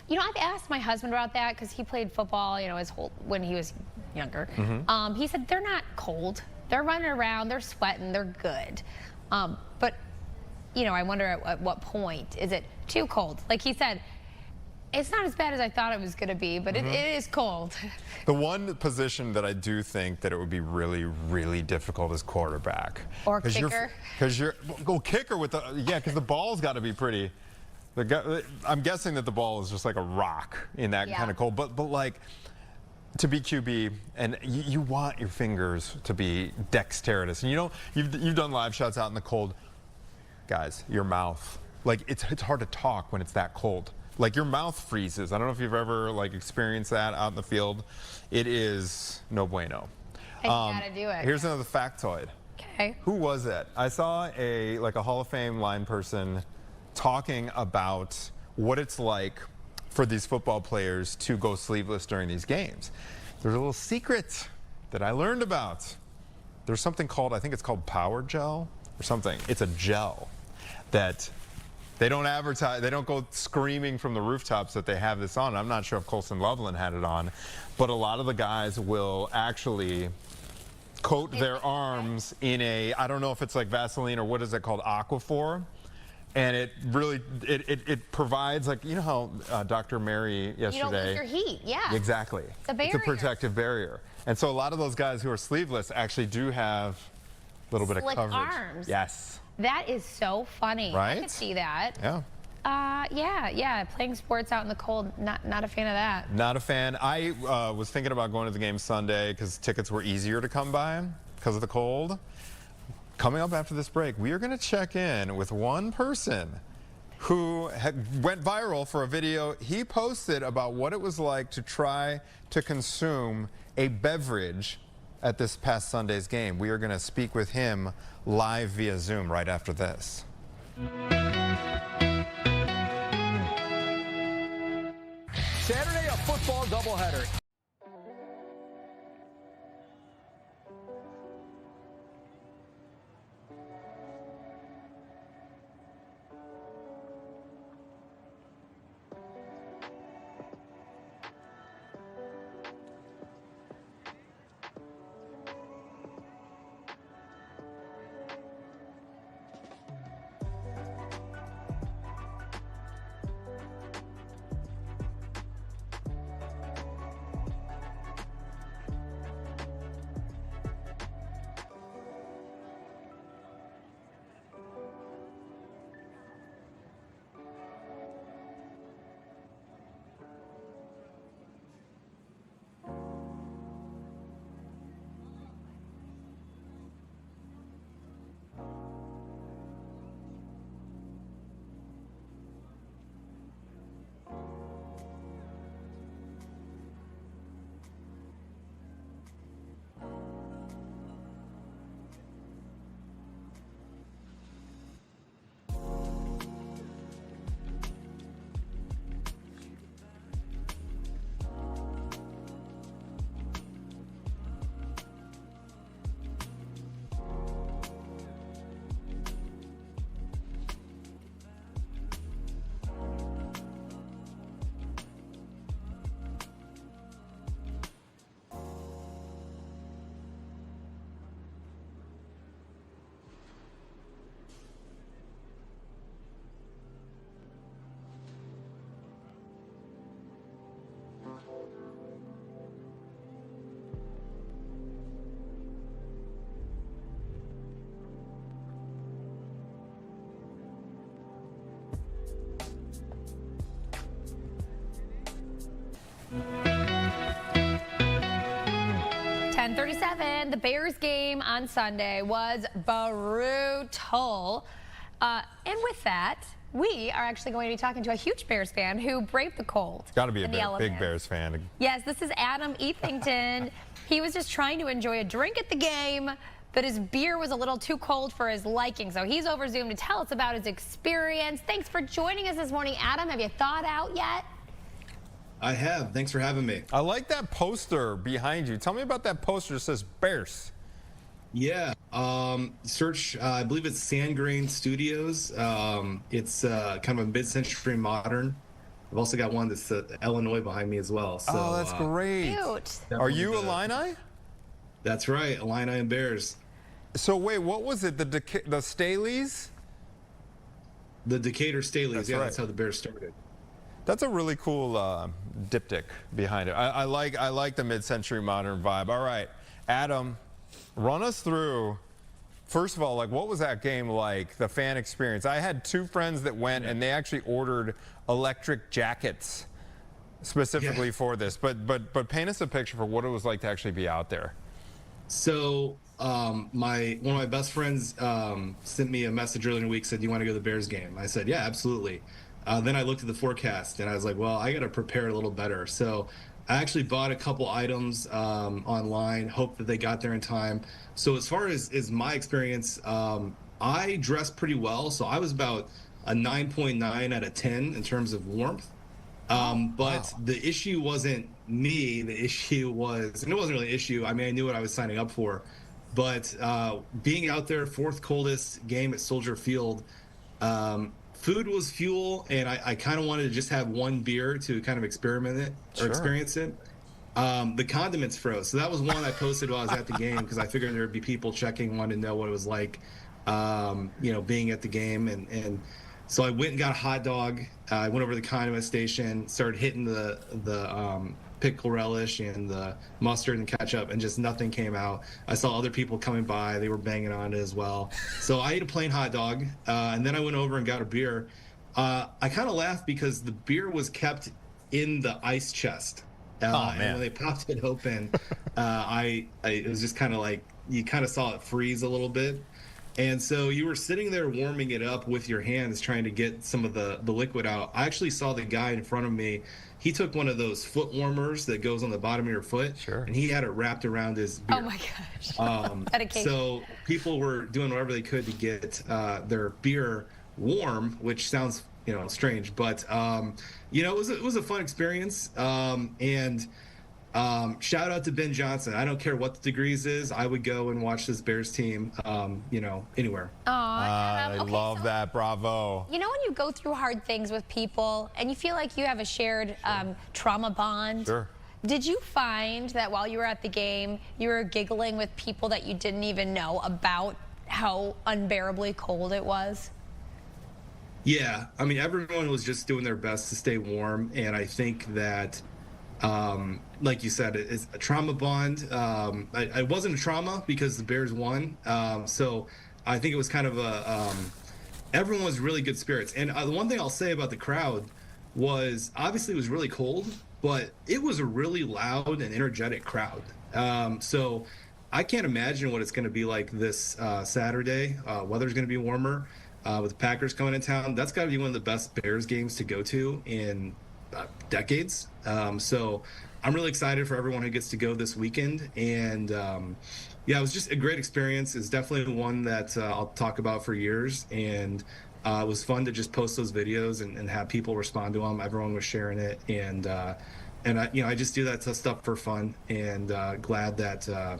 You know, I've asked my husband about that because he played football, when he was younger. He said they're not cold. They're running around, they're sweating, they're good. But, I wonder at what point is it too cold? Like he said, it's not as bad as I thought it was going to be, but it is cold. The one position that I do think that it would be really, really difficult is quarterback. Or kicker. Because kicker with because the ball's got to be pretty. I'm guessing that the ball is just like a rock in that kind of cold, but like to be QB, and you want your fingers to be dexterous, and you've done live shots out in the cold, guys. Your mouth, like it's hard to talk when it's that cold. Like your mouth freezes. I don't know if you've ever experienced that out in the field. It is no bueno. I gotta do it. Here's another factoid. Okay. Who was it? I saw a Hall of Fame line person talking about what it's like for these football players to go sleeveless during these games. There's a little secret that I learned about. There's something called, I think it's called Power Gel or something. It's a gel that they don't advertise. They don't go screaming from the rooftops that they have this on. I'm not sure if Colston Loveland had it on, but a lot of the guys will actually coat their arms in I don't know if it's like Vaseline or what is it called, Aquaphor. And it really, it provides, like, you know how Dr. Mary yesterday. You don't lose your heat, yeah. Exactly. It's a protective barrier. And so a lot of those guys who are sleeveless actually do have a little bit of coverage. Arms. Yes. That is so funny. Right? I could see that. Yeah. Yeah. Playing sports out in the cold, not a fan of that. Not a fan. I was thinking about going to the game Sunday because tickets were easier to come by because of the cold. Coming up after this break, we are going to check in with one person who went viral for a video he posted about what it was like to try to consume a beverage at this past Sunday's game. We are going to speak with him live via Zoom right after this. Saturday, a football doubleheader. The Bears game on Sunday was brutal. And with that, we are actually going to be talking to a huge Bears fan who braved the cold. Got to be a big Bears fan. Yes, this is Adam Ethington. He was just trying to enjoy a drink at the game, but his beer was a little too cold for his liking. So he's over Zoom to tell us about his experience. Thanks for joining us this morning, Adam. Have you thawed out yet? I have. Thanks for having me. I like that poster behind you. Tell me about that poster that says Bears. Yeah. Search, I believe it's Sandgrain Studios. It's kind of a mid-century modern. I've also got one that's Illinois behind me as well. So, oh, that's great. Cute. Are you Illini? That's right. Illini and Bears. So wait, what was it? The Staleys? The Decatur Staleys. That's yeah, right. That's how the Bears started. That's a really cool diptych behind it. I like the mid-century modern vibe. All right, Adam, run us through. First of all, like, what was that game like? The fan experience. I had two friends that went, and they actually ordered electric jackets specifically for this. But paint us a picture for what it was like to actually be out there. So one of my best friends sent me a message earlier in the week, said, "Do you want to go to the Bears game?" I said, "Yeah, absolutely." Then I looked at the forecast and I was like, well, I got to prepare a little better. So I actually bought a couple items online, hoped that they got there in time. So as far as my experience, I dressed pretty well. So I was about a 9.9 out of 10 in terms of warmth. But the issue wasn't me. The issue was, and it wasn't really an issue. I mean, I knew what I was signing up for. But being out there, fourth coldest game at Soldier Field, food was fuel, and I kind of wanted to just have one beer to kind of experiment it or experience it. The condiments froze. So that was one I posted while I was at the game because I figured there'd be people checking, wanting to know what it was like, being at the game. And So I went and got a hot dog. I went over to the condiment station, started hitting the pickle relish and the mustard and ketchup, and just nothing came out. I saw other people coming by. They were banging on it as well. So I ate a plain hot dog, and then I went over and got a beer. I kind of laughed because the beer was kept in the ice chest. And when they popped it open, it was just kind of like, you kind of saw it freeze a little bit. And so you were sitting there warming it up with your hands, trying to get some of the liquid out. I actually saw the guy in front of me. He took one of those foot warmers that goes on the bottom of your foot, and he had it wrapped around his beer. Oh my gosh. So people were doing whatever they could to get their beer warm, which sounds, strange, but it was a fun experience. Shout out to Ben Johnson. I don't care what the degrees is. I would go and watch this Bears team, anywhere. I love that. Bravo. You know when you go through hard things with people and you feel like you have a shared trauma bond? Sure. Did you find that while you were at the game, you were giggling with people that you didn't even know about how unbearably cold it was? Yeah. I mean, everyone was just doing their best to stay warm. And I think that, like you said, it's a trauma bond. It wasn't a trauma because the Bears won. So I think it was kind of everyone was really good spirits. And the one thing I'll say about the crowd was, obviously it was really cold, but it was a really loud and energetic crowd. So I can't imagine what it's going to be like this Saturday. Weather's going to be warmer with the Packers coming in town. That's got to be one of the best Bears games to go to in decades. So I'm really excited for everyone who gets to go this weekend. And it was just a great experience. It's definitely one that I'll talk about for years. And it was fun to just post those videos and have people respond to them. Everyone was sharing it. And I just do that stuff for fun, and glad that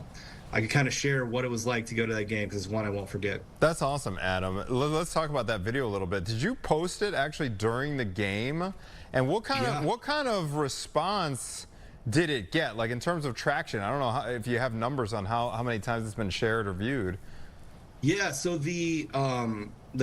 I could kind of share what it was like to go to that game, because it's one I won't forget. That's awesome, Adam. Let's talk about that video a little bit. Did you post it actually during the game? And what kind of response did it get? Like in terms of traction, I don't know if you have numbers on how many times it's been shared or viewed. Yeah, so the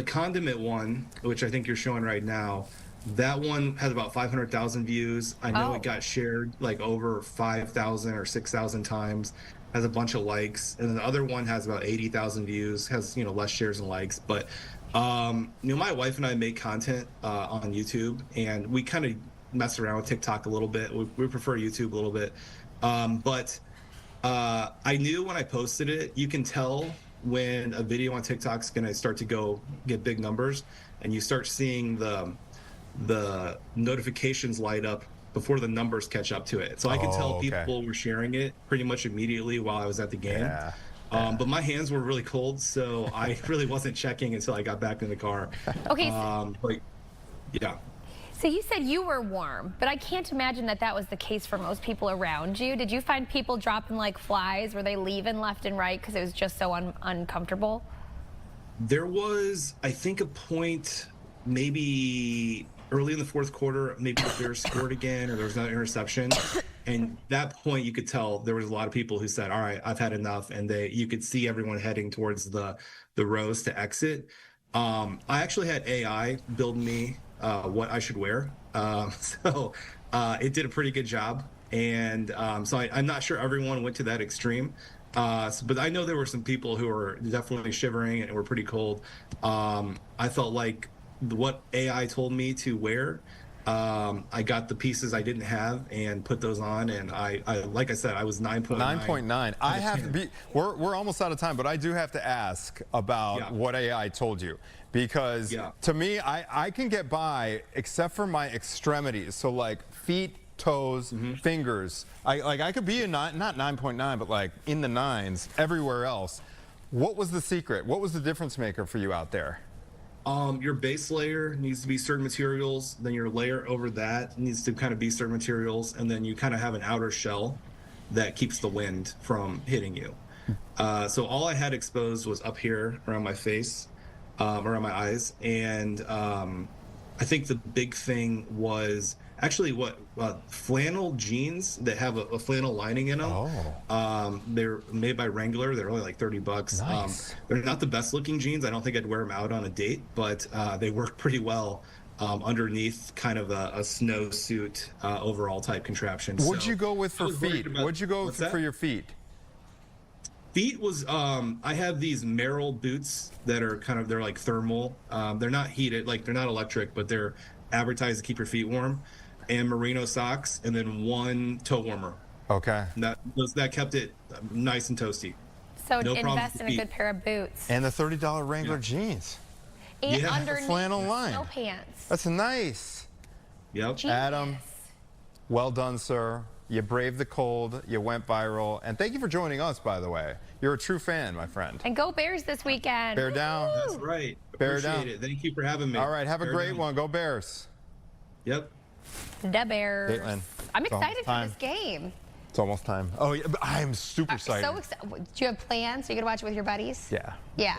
condiment one, which I think you're showing right now, that one has about 500,000 views. I know it got shared like over 5,000 or 6,000 times. Has a bunch of likes, and then the other one has about 80,000 views. Has less shares and likes, but my wife and I make content on YouTube, and we kind of mess around with TikTok a little bit. We prefer YouTube a little bit, but I knew when I posted it, you can tell when a video on TikTok's gonna start to get big numbers, and you start seeing the notifications light up before the numbers catch up to it. So I could tell people were sharing it pretty much immediately while I was at the game. Yeah. But my hands were really cold, so I really wasn't checking until I got back in the car. Okay. But yeah. So you said you were warm, but I can't imagine that was the case for most people around you. Did you find people dropping like flies? Were they leaving left and right because it was just so uncomfortable? There was, I think, a point maybe early in the fourth quarter, maybe the Bears scored again, or there was another interception. And that point, you could tell there was a lot of people who said, all right, I've had enough. And you could see everyone heading towards the rows to exit. I actually had AI build me what I should wear. So it did a pretty good job. And so I'm not sure everyone went to that extreme. But I know there were some people who were definitely shivering and were pretty cold. I felt like what AI told me to wear, I got the pieces I didn't have and put those on, and I like I said, I was 9.9. 9.9. I have to be. We're almost out of time, but I do have to ask about what AI told you, because to me, I can get by except for my extremities. So like feet, toes, fingers. I could be not 9.9, but like in the nines everywhere else. What was the secret? What was the difference maker for you out there? Your base layer needs to be certain materials, then your layer over that needs to kind of be certain materials, and then you kind of have an outer shell that keeps the wind from hitting you. So all I had exposed was up here around my face, around my eyes, and I think the big thing was actually flannel jeans that have a flannel lining in them. They're made by Wrangler. They're only like $30. Nice. They're not the best looking jeans. I don't think I'd wear them out on a date, but they work pretty well underneath kind of a snowsuit overall type contraption. What'd you go with for feet? What'd you go for your feet? Feet was I have these Merrell boots that are they're like thermal. They're not heated, like they're not electric, but they're advertised to keep your feet warm. And merino socks, and then one toe warmer. Okay. That kept it nice and toasty. So invest in a good pair of boots. And the $30 Wrangler jeans. And underneath flannel line. snow pants. That's nice. Yep. Genius. Adam, well done, sir. You braved the cold. You went viral. And thank you for joining us, by the way. You're a true fan, my friend. And go Bears this weekend. Bear down. That's right. Bear Appreciate down. it. Thank you for having me. All right. Have a great one. Go Bears. Yep. The Bears. Caitlin, I'm excited for this game. It's almost time. Oh, yeah, but I am super excited. So excited. Do you have plans? Are you going to watch it with your buddies? Yeah. Yeah.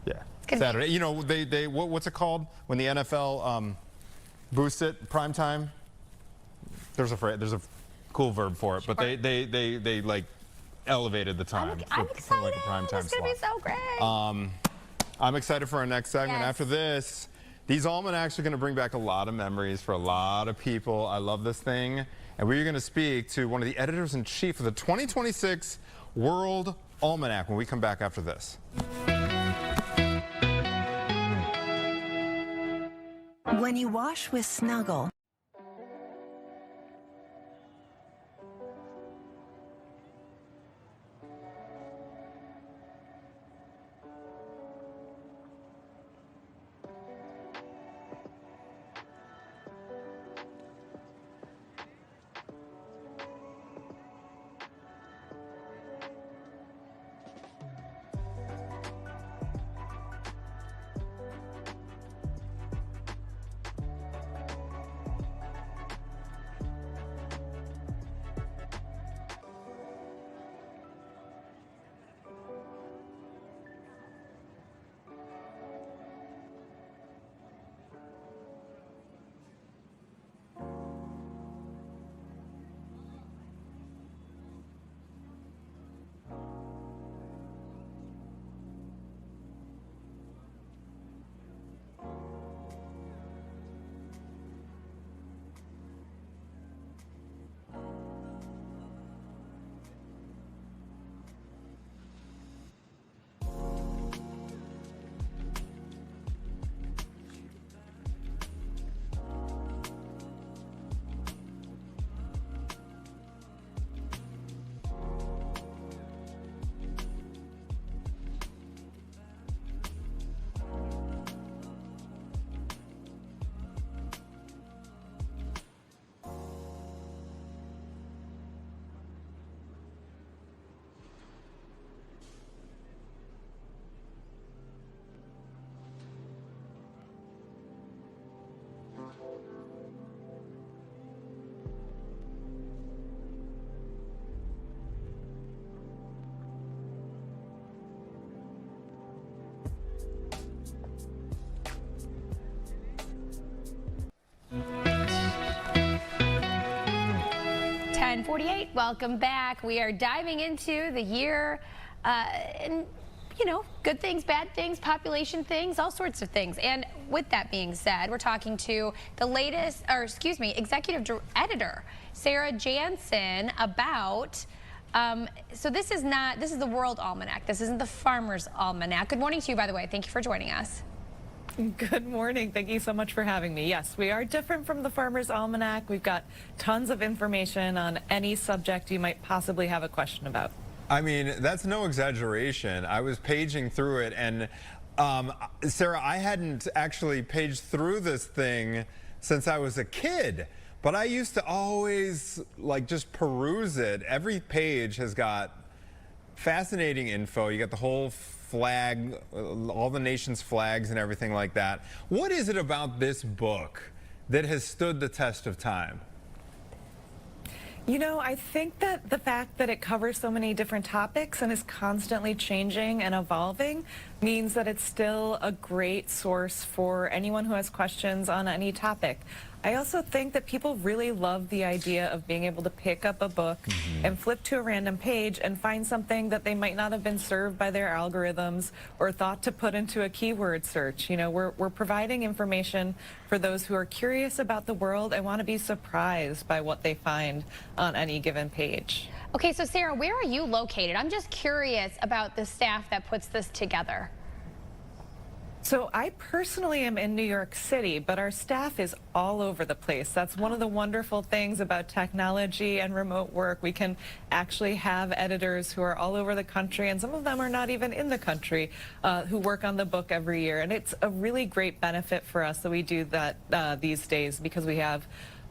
Yeah. Saturday. You know, what's it called when the NFL boosts it? Prime time. There's a cool verb for it, but they like elevated the time. I'm excited. Like a prime time it's going to be so great. I'm excited for our next segment. Yes. After this, these almanacs are going to bring back a lot of memories for a lot of people. I love this thing. And we're going to speak to one of the editors-in-chief of the 2026 World Almanac when we come back after this. When you wash with Snuggle, Welcome back. We are diving into the year and, you know, good things, bad things, population things, all sorts of things. And with that being said, we're talking to the latest, or excuse me, executive editor, Sarah Jansen, about so this is the World Almanac. This isn't the Farmer's Almanac. Good morning to you, by the way. Thank you for joining us. Good morning. Thank you so much for having me. Yes, we are different from the Farmer's Almanac. We've got tons of information on any subject you might possibly have a question about. I mean, that's no exaggeration. I was paging through it, and Sarah, I hadn't actually paged through this thing since I was a kid, but I used to always like just peruse it. Every page has got fascinating info. You got the whole flag, all the nation's flags and everything like that. What is it about this book that has stood the test of time? You know, I think that the fact that it covers so many different topics and is constantly changing and evolving means that it's still a great source for anyone who has questions on any topic. I also think that people really love the idea of being able to pick up a book and flip to a random page and find something that they might not have been served by their algorithms or thought to put into a keyword search. You know, we're providing information for those who are curious about the world and want to be surprised by what they find on any given page. Okay, so Sarah, where are you located? I'm just curious about the staff that puts this together. So I personally am in New York City, but our staff is all over the place. That's one of the wonderful things about technology and remote work. We can actually have editors who are all over the country, and some of them are not even in the country, who work on the book every year. And it's a really great benefit for us that we do that these days, because that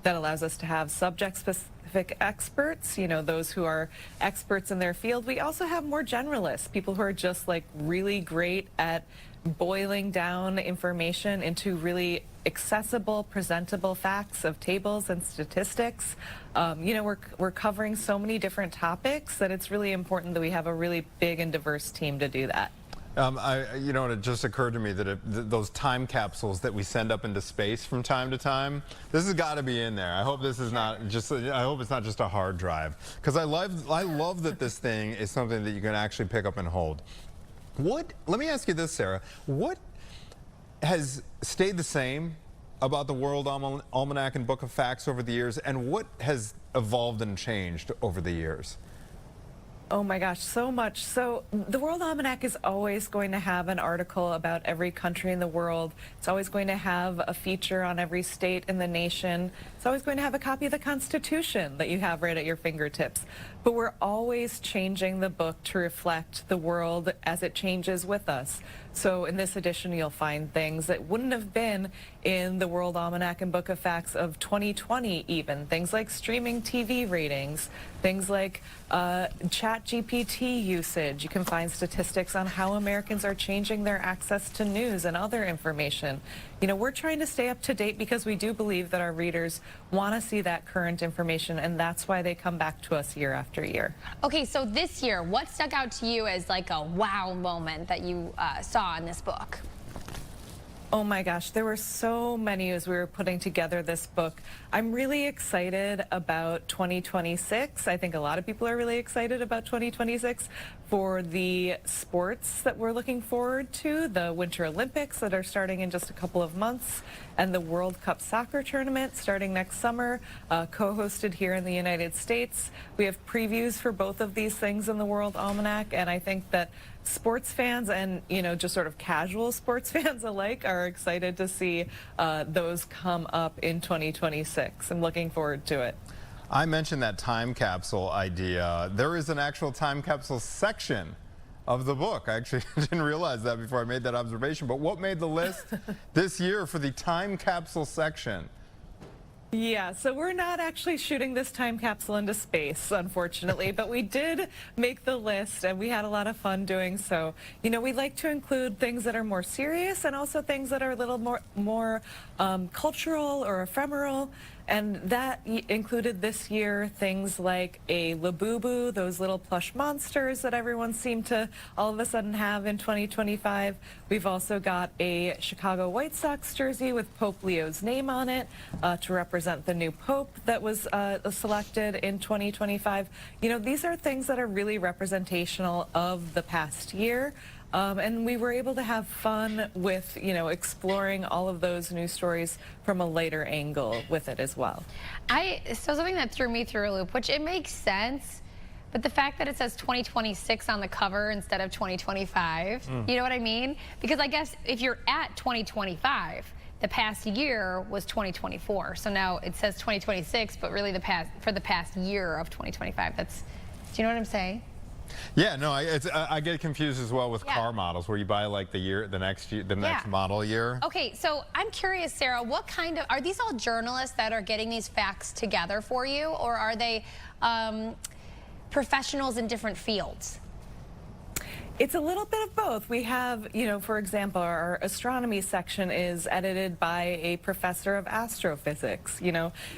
allows us to have subject-specific experts, you know, those who are experts in their field. We also have more generalists, people who are just like really great at boiling down information into really accessible, presentable facts of tables and statistics. You know, we're covering so many different topics that it's really important that we have a really big and diverse team to do that. You know, it just occurred to me that those time capsules that we send up into space from time to time, this has got to be in there. I hope this is not just. I hope it's not just a hard drive, because I love that this thing is something that you can actually pick up and hold. Let me ask you this, Sarah. What has stayed the same about the World Almanac and Book of Facts over the years, and what has evolved and changed over the years? Oh my gosh, so much. So the World Almanac is always going to have an article about every country in the world. It's always going to have a feature on every state in the nation. It's always going to have a copy of the Constitution that you have right at your fingertips. But we're always changing the book to reflect the world as it changes with us. So in this edition, you'll find things that wouldn't have been in the World Almanac and Book of Facts of 2020 even. Things like streaming TV ratings, things like ChatGPT usage. You can find statistics on how Americans are changing their access to news and other information. You know, we're trying to stay up to date because we do believe that our readers want to see that current information, and that's why they come back to us year after year. Okay, so this year, what stuck out to you as like a wow moment that you saw in this book? Oh my gosh, there were so many as we were putting together this book. I'm really excited about 2026. I think a lot of people are really excited about 2026 for the sports that we're looking forward to, the Winter Olympics that are starting in just a couple of months, and the World Cup soccer tournament starting next summer, co-hosted here in the United States. We have previews for both of these things in the World Almanac, and I think that sports fans and, you know, just sort of casual sports fans alike are excited to see those come up in 2026. I'm looking forward to it. I mentioned that time capsule idea. There is an actual time capsule section of the book. I actually didn't realize that before I made that observation. But what made the list this year for the time capsule section? Yeah, so we're not actually shooting this time capsule into space, unfortunately, but we did make the list, and we had a lot of fun doing so. You know, we like to include things that are more serious and also things that are a little more cultural or ephemeral. And that included this year things like a Labubu, those little plush monsters that everyone seemed to all of a sudden have in 2025. We've also got a Chicago White Sox jersey with Pope Leo's name on it to represent the new Pope that was selected in 2025. You know, these are things that are really representational of the past year. And we were able to have fun with, you know, exploring all of those news stories from a lighter angle with it as well. So something that threw me through a loop, which it makes sense, but the fact that it says 2026 on the cover instead of 2025, you know what I mean? Because I guess if you're at 2025, the past year was 2024. So now it says 2026, but really for the past year of 2025. Do you know what I'm saying? Yeah, no, I get confused as well with car models, where you buy like the next model year. Okay, so I'm curious, Sarah, what kind of, are these all journalists that are getting these facts together for you, or are they professionals in different fields? It's a little bit of both. We have, for example, our astronomy section is edited by a professor of astrophysics.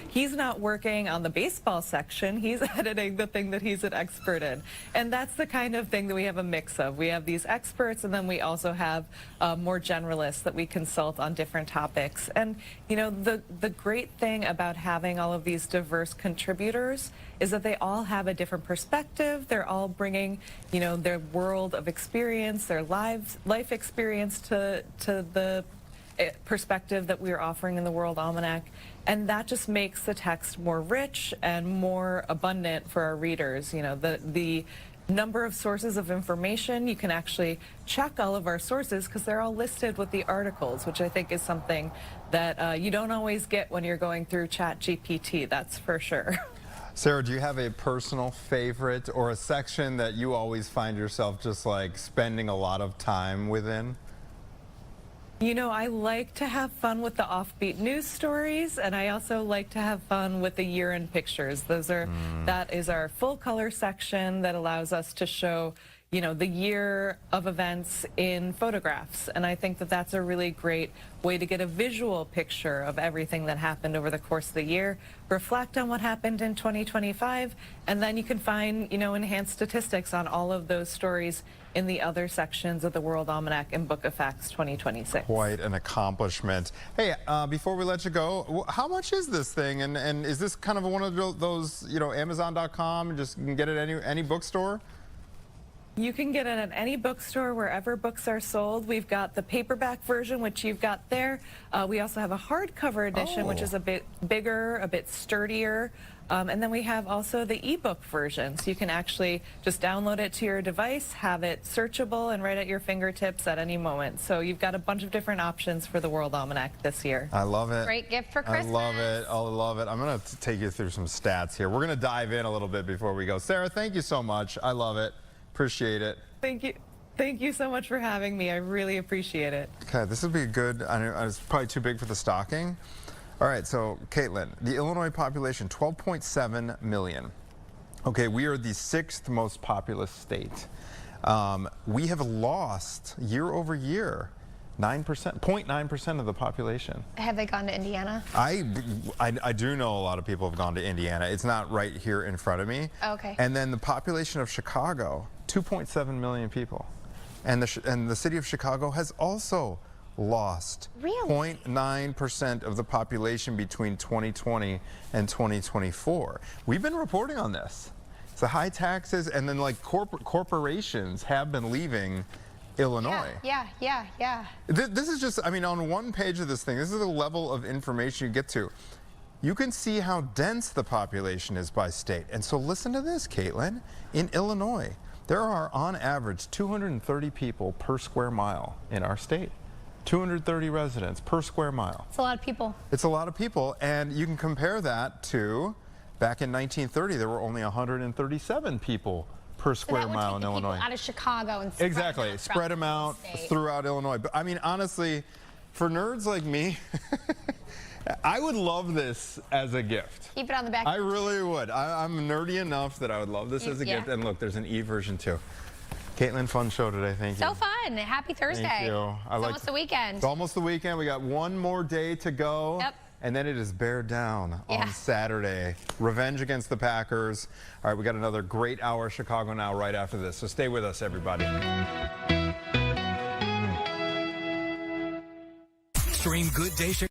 He's not working on the baseball section. He's editing the thing that he's an expert in. And that's the kind of thing that we have a mix of. We have these experts, and then we also have more generalists that we consult on different topics. And, the great thing about having all of these diverse contributors is that they all have a different perspective. They're all bringing, their world of experience, their life experience to the perspective that we're offering in the World Almanac. And that just makes the text more rich and more abundant for our readers. The number of sources of information, you can actually check all of our sources because they're all listed with the articles, which I think is something that you don't always get when you're going through ChatGPT, that's for sure. Sarah, do you have a personal favorite or a section that you always find yourself just like spending a lot of time within? I like to have fun with the offbeat news stories, and I also like to have fun with the year-end pictures. That is our full color section that allows us to show, the year of events in photographs. And I think that that's a really great way to get a visual picture of everything that happened over the course of the year, reflect on what happened in 2025, and then you can find, enhanced statistics on all of those stories in the other sections of the World Almanac and Book of Facts 2026. Quite an accomplishment. Hey, before we let you go, how much is this thing? And is this kind of one of those, Amazon.com, and just you can get it at any bookstore? You can get it at any bookstore wherever books are sold. We've got the paperback version, which you've got there. We also have a hardcover edition, which is a bit bigger, a bit sturdier. And then we have also the ebook version. So you can actually just download it to your device, have it searchable and right at your fingertips at any moment. So you've got a bunch of different options for the World Almanac this year. I love it. Great gift for Christmas. I love it. I love it. I'm going to take you through some stats here. We're going to dive in a little bit before we go. Sarah, thank you so much. I love it. Appreciate it. Thank you. Thank you so much for having me. I really appreciate it. Okay, this would be good. I know it's probably too big for the stocking. All right, so Caitlin, the Illinois population, 12.7 million. Okay, we are the 6th most populous state. We have lost year over year 0.9% of the population. Have they gone to Indiana? I do know a lot of people have gone to Indiana. It's not right here in front of me. Okay. And then the population of Chicago, 2.7 million people. And the city of Chicago has also lost 0.9% of the population between 2020 and 2024. We've been reporting on this. It's the high taxes, and then like corporations have been leaving Illinois. Yeah. This is just, on one page of this thing, this is the level of information you get to. You can see how dense the population is by state. And so listen to this, Caitlin. In Illinois, there are on average 230 people per square mile in our state. 230 residents per square mile. It's a lot of people. It's a lot of people, and you can compare that to back in 1930, there were only 137 people per square mile in Illinois. Out of Chicago and spread them out throughout Illinois. But honestly, for nerds like me, I would love this as a gift. Keep it on the back. I really would. I'm nerdy enough that I would love this as a gift. And look, there's an e-version too. Caitlin, fun show today. Thank you. So fun. Happy Thursday. Thank you. It's almost the weekend. It's almost the weekend. We got one more day to go. Yep. And then it is bear down on Saturday. Revenge against the Packers. All right, we got another great hour of Chicago Now right after this. So stay with us, everybody. Stream Good Day Chicago.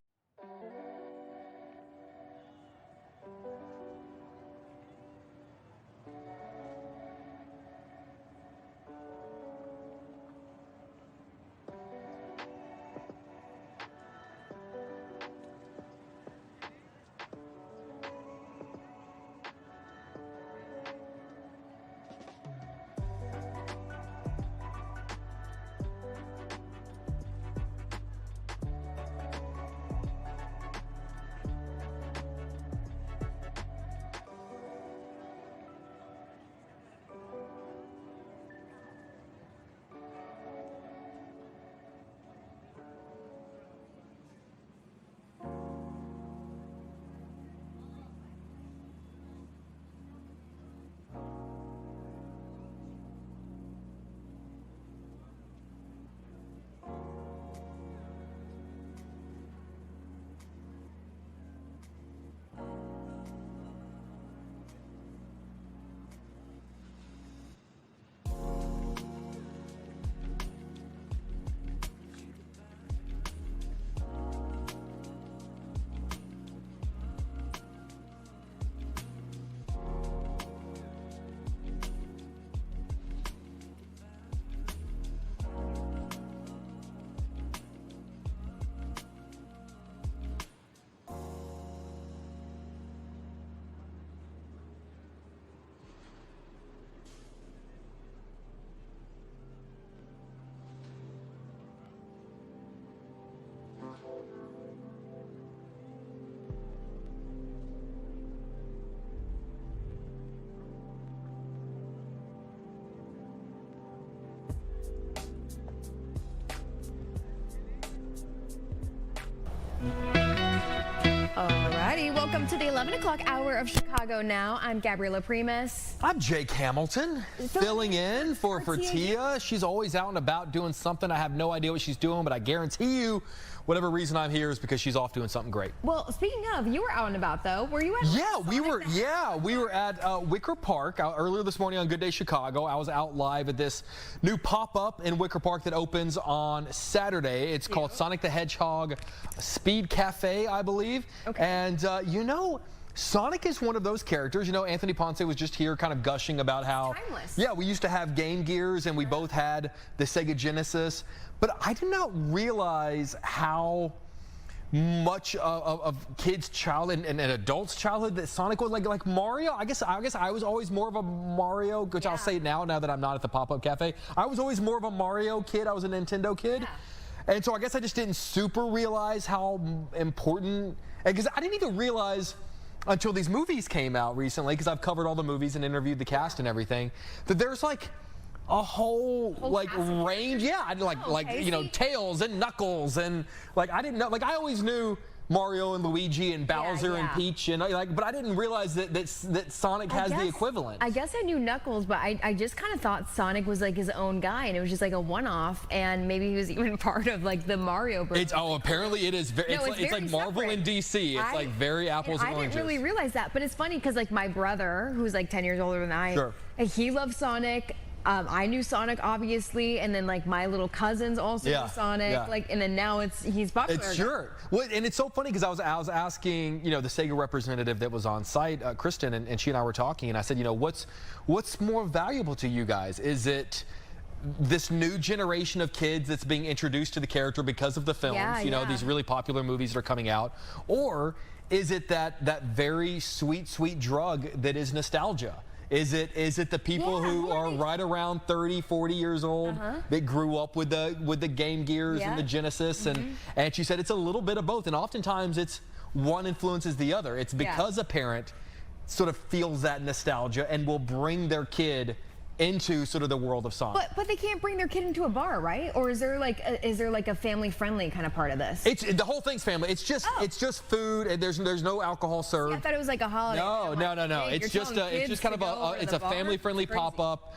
Welcome to the 11 o'clock hour of Chicago Now. I'm Gabriella Primus. I'm Jake Hamilton, filling in for Tia. She's always out and about doing something. I have no idea what she's doing, but I guarantee you, whatever reason I'm here is because she's off doing something great. Well, speaking of, you were out and about though. Were you at? We were at Wicker Park earlier this morning on Good Day Chicago. I was out live at this new pop-up in Wicker Park that opens on Saturday. It's called Sonic the Hedgehog Speed Cafe, I believe. Okay. And you know, Sonic is one of those characters. You know, Anthony Ponce was just here kind of gushing about how timeless. Yeah, we used to have Game Gears and we both had the Sega Genesis, but I did not realize how much of kids' childhood and adults' childhood that Sonic was like Mario. I guess I was always more of a Mario, which I'll say now that I'm not at the pop-up cafe. I was always more of a Mario kid. I was a Nintendo kid. Yeah. And so I guess I just didn't super realize how important, because I didn't even realize until these movies came out recently, because I've covered all the movies and interviewed the cast and everything, that there's like a whole like range. Yeah, you know, Tails and Knuckles, and like I didn't know, like I always knew Mario and Luigi and Bowser and Peach, and but I didn't realize that Sonic has the equivalent. I guess I knew Knuckles, but I just kind of thought Sonic was like his own guy, and it was just like a one-off, and maybe he was even part of like the Mario version. Apparently it is. It's like Marvel and DC. It's like very apples and oranges. I didn't really realize that, but it's funny because like my brother, who's like 10 years older than I, he loves Sonic. I knew Sonic obviously, and then like my little cousins also knew Sonic, like, and then now he's popular. Well, and it's so funny because I was asking, you know, the Sega representative that was on site, Kristen, and she and I were talking, and I said, you know, what's more valuable to you guys? Is it this new generation of kids that's being introduced to the character because of the films, you know, these really popular movies that are coming out, or is it that very sweet drug that is nostalgia? Is it the people who are right around 30, 40 years old that grew up with the Game Gears and the Genesis, and she said it's a little bit of both, and oftentimes it's one influences the other. It's because a parent sort of feels that nostalgia and will bring their kid into sort of the world of Sonic. But they can't bring their kid into a bar, right? Or is there like a family-friendly kind of part of this? The whole thing's family. It's just food, and there's no alcohol served. I thought it was like a holiday. No. Hey, it's just kind of a family-friendly pop-up,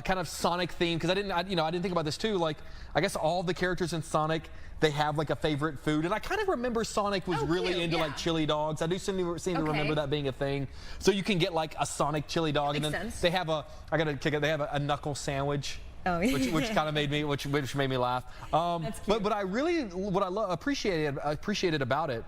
kind of Sonic theme. Because I didn't think about this too. Like I guess all the characters in Sonic, they have like a favorite food, and I kind of remember Sonic was really into like chili dogs. I do seem to remember that being a thing. So you can get like a Sonic chili dog, and then they have they have a knuckle sandwich. Which kind of made me which made me laugh. But I really what I appreciated about it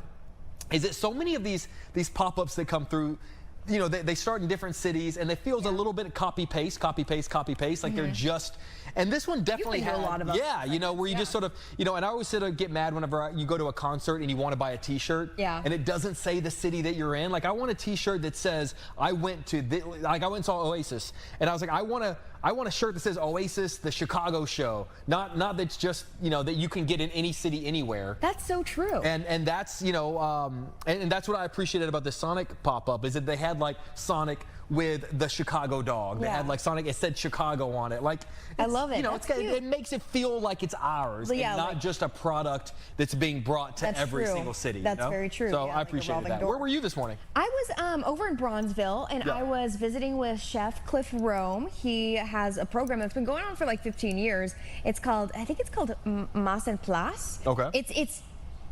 is that so many of these pop-ups that come through, you know, they start in different cities, and it feels a little bit copy paste. Like they're just, and this one definitely had a lot of you know, where you just sort of, you know, and I always sort of get mad whenever you go to a concert and you want to buy a T-shirt, and it doesn't say the city that you're in. Like I want a T-shirt that says I went and saw Oasis, and I was like, I want a shirt that says Oasis, the Chicago show, not that's just, you know, that you can get in any city anywhere. That's so true. And that's, you know, and that's what I appreciated about the Sonic pop-up, is that they had like Sonic with the Chicago dog. They had like Sonic, it said Chicago on it. Like I love it. You know, it makes it feel like it's ours, and not just a product that's being brought to every single city. That's very true. So I appreciate that. Where were you this morning? I was over in Bronzeville, and I was visiting with Chef Cliff Rome. He has a program that's been going on for like 15 years. It's called, I think it's called Mas en Place. Okay.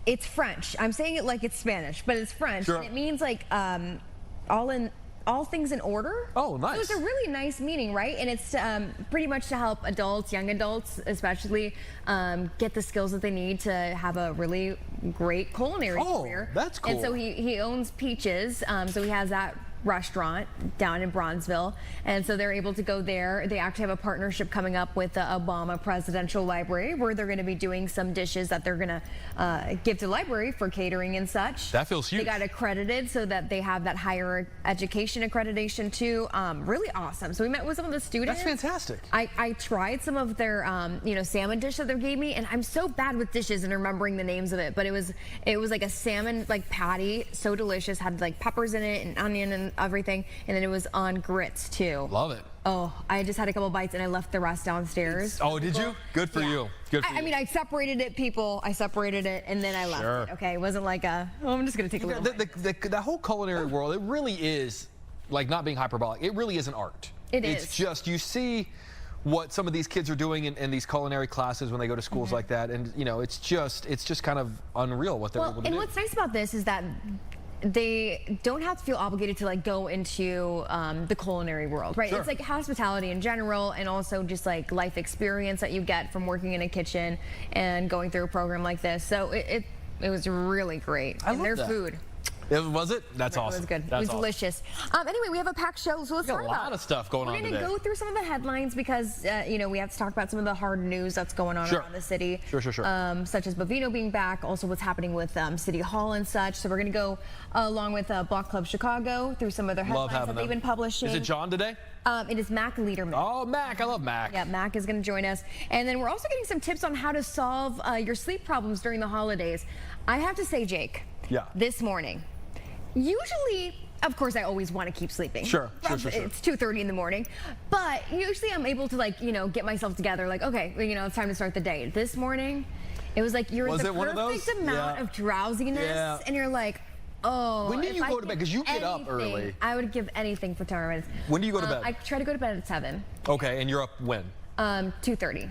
It's French. I'm saying it like it's Spanish, but it's French. And it means like all things in order. Oh, nice. So it's a really nice meaning, right? And it's pretty much to help adults, young adults especially, get the skills that they need to have a really great culinary career. That's cool. And so he owns Peaches, so he has that restaurant down in Bronzeville, and so they're able to go there. They actually have a partnership coming up with the Obama Presidential Library, where they're going to be doing some dishes that they're going to give to the library for catering and such. That feels huge. They got accredited so that they have that higher education accreditation too. Really awesome. So we met with some of the students. That's fantastic. I tried some of their you know, salmon dish that they gave me, and I'm so bad with dishes and remembering the names of it, but it was like a salmon like patty, so delicious, had like peppers in it and onion and everything, and then it was on grits too. Love it. Oh, I just had a couple bites and I left the rest downstairs. Oh, did you? Good for you. Good for you. I mean, I separated it, I separated it, and then I left it. Okay, it wasn't like I'm just going to take a little bite. The whole culinary world, it really is, like, not being hyperbolic, it really is an art. It's just, you see what some of these kids are doing in these culinary classes when they go to schools like that, and, you know, it's just kind of unreal what they're able to do. And what's nice about this is that they don't have to feel obligated to like go into the culinary world, right? It's like hospitality in general, and also just like life experience that you get from working in a kitchen and going through a program like this. So it was really great. And their food. Was it? That's awesome. It was good. That's it was delicious. Anyway, we have a packed show, so let's talk about a lot of stuff going on today. We're going to go through some of the headlines because, you know, we have to talk about some of the hard news that's going on around the city. Sure. Such as Bovino being back, also what's happening with City Hall and such. So we're going to go along with Block Club Chicago through some of their headlines that they've been publishing. Is it John today? It is Mac Liederman. Oh, Mac. I love Mac. Yeah, Mac is going to join us. And then we're also getting some tips on how to solve your sleep problems during the holidays. I have to say, Jake, this morning, usually, of course, I always want to keep sleeping. Sure. It's 2:30 in the morning, but usually I'm able to, like, you know, get myself together, like, okay, you know, it's time to start the day. This morning, it was like you're in the perfect amount of drowsiness, and you're like, oh. When do you go to bed? Because you get up early. I would give anything for 10 minutes. When do you go to bed? I try to go to bed at 7. Okay, and you're up when? 2:30.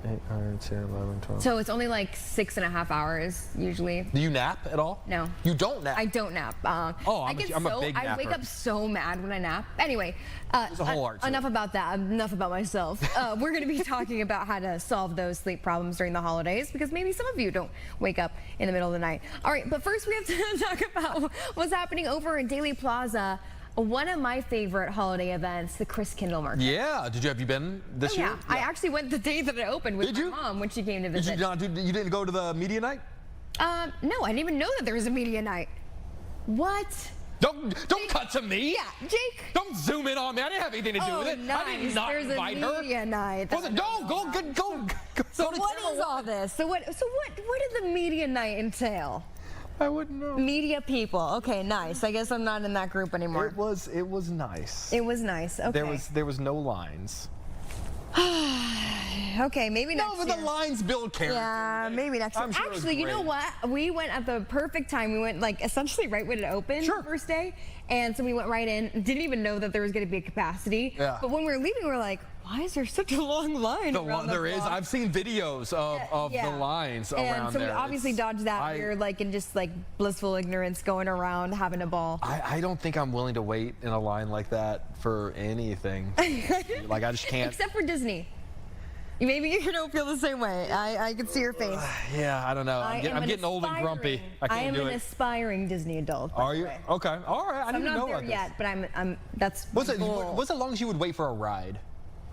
8, 9, 10, 11, 12. So it's only like 6.5 hours usually. Do you nap at all? No. You don't nap? I don't nap. I'm a big napper. I wake up so mad when I nap. Anyway, there's a whole art to enough about that. Enough about myself. We're going to be talking about how to solve those sleep problems during the holidays, because maybe some of you don't wake up in the middle of the night. All right, but first we have to talk about what's happening over in Daly Plaza. One of my favorite holiday events, the Chris Kindle Market. Yeah, have you been this year? Yeah, I actually went the day that it opened with my mom when she came to visit. You didn't go to the media night? No, I didn't even know that there was a media night. What? Don't cut to me. Yeah, Jake. Don't zoom in on me. I didn't have anything to do with it. Nice. I did not invite her. There's a media night. Go. So what is all this? So what did the media night entail? I wouldn't know. Media people. Okay, nice. I guess I'm not in that group anymore. It was nice. It was nice. Okay. There was no lines. Okay, maybe next year. No, but the lines build character. Yeah, maybe next year. Sure. Actually, you know what? We went at the perfect time. We went like essentially right when it opened, first day. And so we went right in. Didn't even know that there was going to be a capacity. Yeah. But when we were leaving, we were like, why is there such a long line around the block? I've seen videos of the lines around there. And so we obviously dodged that. We were like in just like blissful ignorance going around having a ball. I don't think I'm willing to wait in a line like that for anything. Like, I just can't. Except for Disney. Maybe you don't feel the same way. I can see your face. Yeah, I don't know. I'm getting old and grumpy. I am an aspiring Disney adult. Are you? Okay. All right. I didn't know about this. I'm not there yet, but that's what's the longest you would wait for a ride?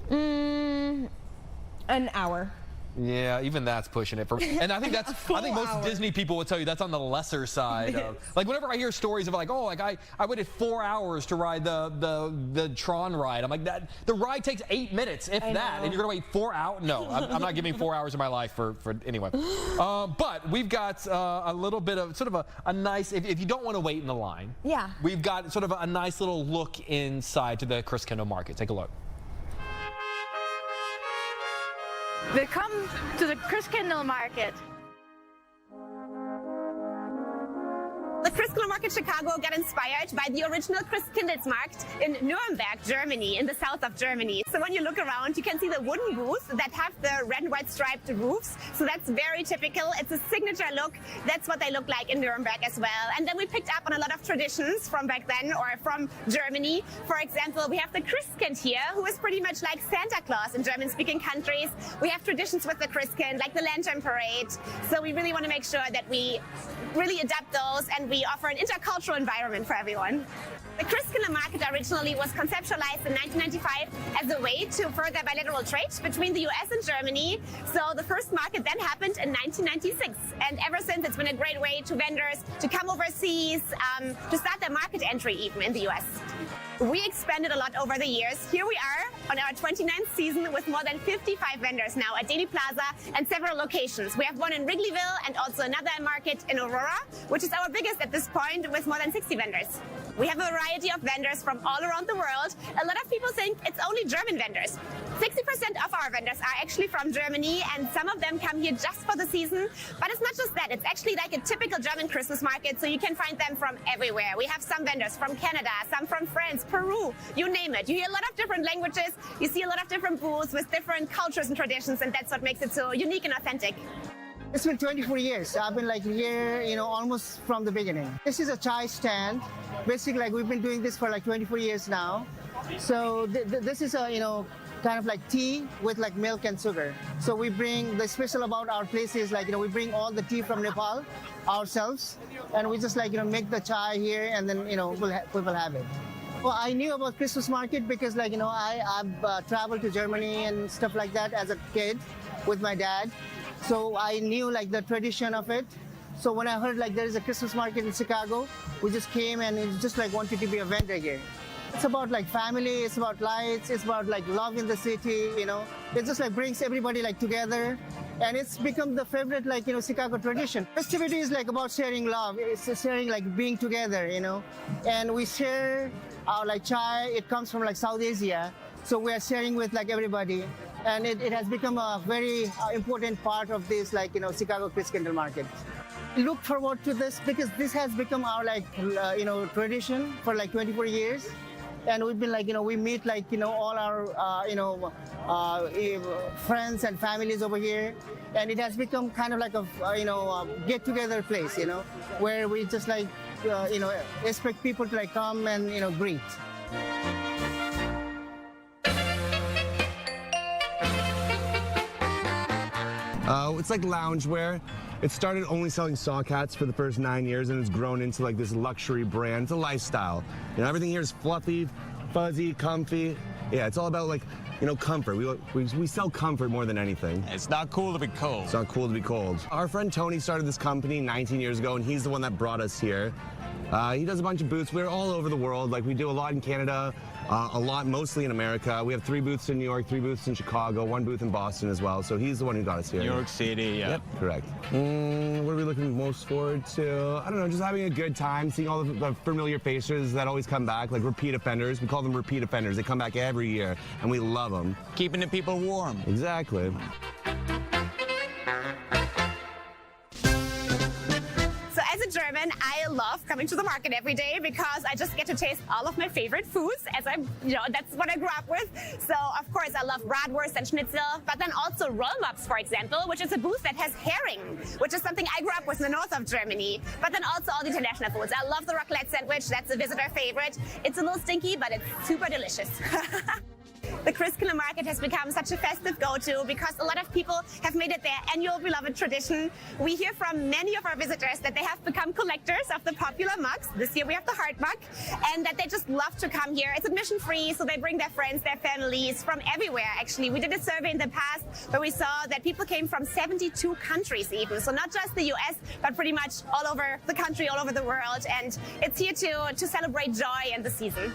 An hour. Yeah, even that's pushing it. And I think most Disney people would tell you that's on the lesser side of, like, whenever I hear stories of like, oh, like I waited 4 hours to ride the Tron ride. I'm like, that the ride takes 8 minutes, if that, and you're gonna wait 4 hours? No, I'm not giving 4 hours of my life for anyway. But we've got a little bit of sort of a nice, if you don't want to wait in the line, we've got sort of a nice little look inside to the Chris Kindle Market. Take a look. Willkommen to the Chris Kindle Market. The Chris Kindle Market Chicago got inspired by the original Christkindlesmarkt in Nuremberg, Germany, in the south of Germany. So when you look around, you can see the wooden booths that have the red and white striped roofs. So that's very typical. It's a signature look. That's what they look like in Nuremberg as well. And then we picked up on a lot of traditions from back then or from Germany. For example, we have the Christkind here, who is pretty much like Santa Claus in German-speaking countries. We have traditions with the Christkind, like the Lantern Parade. So we really want to make sure that we really adapt those and we offer an intercultural environment for everyone. The Chris Kindle Market originally was conceptualized in 1995 as a way to further bilateral trade between the US and Germany. So the first market then happened in 1996. And ever since, it's been a great way to vendors to come overseas, to start their market entry even in the US. We expanded a lot over the years. Here we are on our 29th season with more than 55 vendors now at Daly Plaza and several locations. We have one in Wrigleyville and also another market in Aurora, which is our biggest at this this point with more than 60 vendors. We have a variety of vendors from all around the world. A lot of people think it's only German vendors. 60% of our vendors are actually from Germany, and some of them come here just for the season. But it's not just that. It's actually like a typical German Christmas market, so you can find them from everywhere. We have some vendors from Canada, some from France, Peru, you name it. You hear a lot of different languages. You see a lot of different booths with different cultures and traditions, and that's what makes it so unique and authentic. It's been 24 years. I've been like here, almost from the beginning. This is a chai stand. Basically, like we've been doing this for like 24 years now. So this is a, kind of like tea with like milk and sugar. So we bring, the special about our place is like, we bring all the tea from Nepal ourselves. And we just like, make the chai here and then, we will have it. Well, I knew about Christmas market because like, I've traveled to Germany and stuff like that as a kid with my dad. So I knew like the tradition of it. So when I heard like there is a Christmas market in Chicago, we just came and it's just like wanted to be a vendor here. It's about like family, it's about lights, it's about like love in the city, It just like brings everybody like together. And it's become the favorite like, Chicago tradition. Festivity is like about sharing love. It's sharing like being together, And we share our like chai, it comes from like South Asia. So we are sharing with like everybody. And it has become a very important part of this like, Chicago Christkindl market. Look forward to this because this has become our like, tradition for like 24 years. And we've been like, we meet like, all our, friends and families over here. And it has become kind of like a, get-together place, where we just like, expect people to like come and, greet. It's like loungewear. It started only selling saw cats for the first 9 years and it's grown into like this luxury brand. It's a lifestyle. Everything here is fluffy, fuzzy, comfy. Yeah, it's all about like, comfort. We sell comfort more than anything. It's not cool to be cold. It's not cool to be cold. Our friend Tony started this company 19 years ago and he's the one that brought us here. He does a bunch of booths. We're all over the world. Like we do a lot in Canada, a lot mostly in America. We have 3 booths in New York, 3 booths in Chicago, 1 booth in Boston as well. So he's the one who got us here. New York City, yeah. Yep, correct. What are we looking most forward to? I don't know, just having a good time, seeing all the familiar faces that always come back, like repeat offenders. We call them repeat offenders. They come back every year, and we love them. Keeping the people warm. Exactly. As a German, I love coming to the market every day because I just get to taste all of my favorite foods as that's what I grew up with. So of course I love bratwurst and schnitzel, but then also rollmops, for example, which is a booth that has herring, which is something I grew up with in the north of Germany. But then also all the international foods. I love the raclette sandwich. That's a visitor favorite. It's a little stinky, but it's super delicious. The Christkindl market has become such a festive go-to because a lot of people have made it their annual beloved tradition. We hear from many of our visitors that they have become collectors of the popular mugs. This year we have the heart mug, and that they just love to come here. It's admission-free, so they bring their friends, their families from everywhere, actually. We did a survey in the past where we saw that people came from 72 countries even. So not just the US, but pretty much all over the country, all over the world. And it's here to celebrate joy and the season.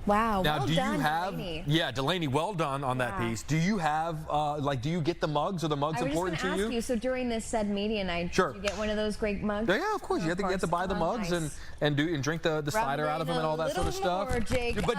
Wow. Now, well do done, you have? Delaney. Yeah, Delaney, well done on that piece. Do you have, do you get the mugs? Are the mugs important to you? I was just going to ask you. So during this said media night, did you get one of those great mugs? Yeah, of course. You have to buy the mugs and drink the cider out of them and all that sort of stuff. But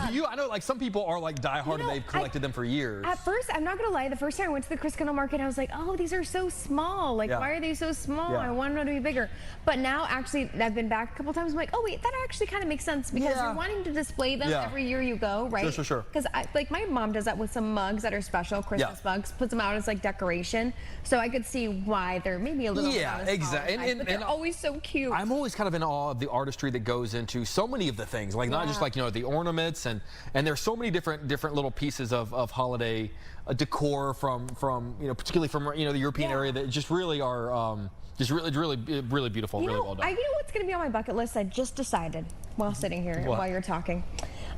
do you? I know like some people are like diehard and they've collected them for years. At first, I'm not going to lie. The first time I went to the Christkindl market, I was like, oh, these are so small. Like, why are they so small? I want them to be bigger. But now, actually, I've been back a couple times. I'm like, oh wait, that actually kind of makes sense because you're wanting to display them every year you go, right? Sure. Because like my mom does that with some mugs that are special, Christmas mugs, puts them out as like decoration. So I could see why they're maybe a little exactly. But they're always so cute. I'm always kind of in awe of the artistry that goes into so many of the things, like not just like the ornaments and there's so many different little pieces of holiday decor from particularly from the European area that just really are just really beautiful, really well done. You know what's going to be on my bucket list? I just decided while sitting here while you're talking.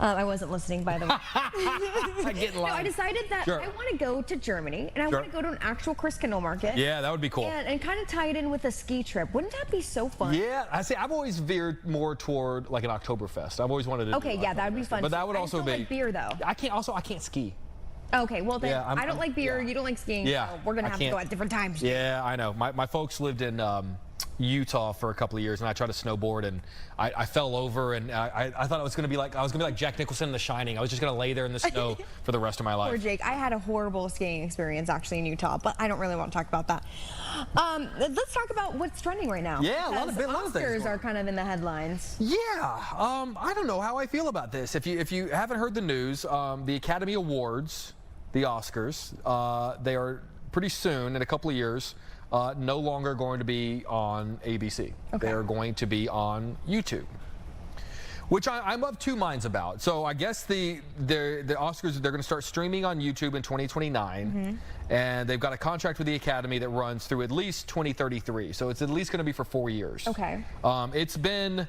I wasn't listening, by the way. I decided that I want to go to Germany and I want to go to an actual Christkindl market. Yeah, that would be cool. And kind of tie it in with a ski trip. Wouldn't that be so fun? Yeah, I've always veered more toward like an Oktoberfest. I've always wanted to. Okay, yeah, that would be fun. But that would also be like beer though. I can't ski. Okay, well then, I don't like beer, you don't like skiing, so we're going to have to go at different times. Yeah, I know. My folks lived in Utah for a couple of years, and I tried to snowboard, and I fell over, and I thought I was going to be like Jack Nicholson in The Shining. I was just going to lay there in the snow for the rest of my life. Poor Jake. I had a horrible skiing experience actually in Utah, but I don't really want to talk about that. Let's talk about what's trending right now. Yeah, a lot of things. Oscars are kind of in the headlines. Yeah, I don't know how I feel about this. If you haven't heard the news, the Academy Awards, the Oscars, they are pretty soon, in a couple of years, no longer going to be on ABC. Okay. They're going to be on YouTube, which I'm of two minds about. So I guess the Oscars, they're going to start streaming on YouTube in 2029, and they've got a contract with the Academy that runs through at least 2033. So it's at least going to be for 4 years. Okay. It's been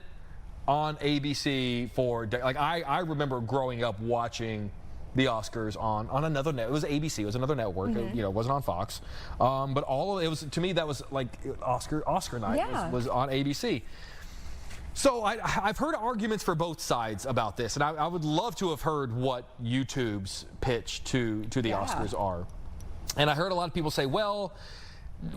on ABC for, like, I remember growing up watching the Oscars on another net. It was ABC. It was another network. It, it wasn't on Fox. But all of it was, to me, that was like Oscar night was on ABC. So I've heard arguments for both sides about this, and I would love to have heard what YouTube's pitch to the Oscars are. And I heard a lot of people say, well,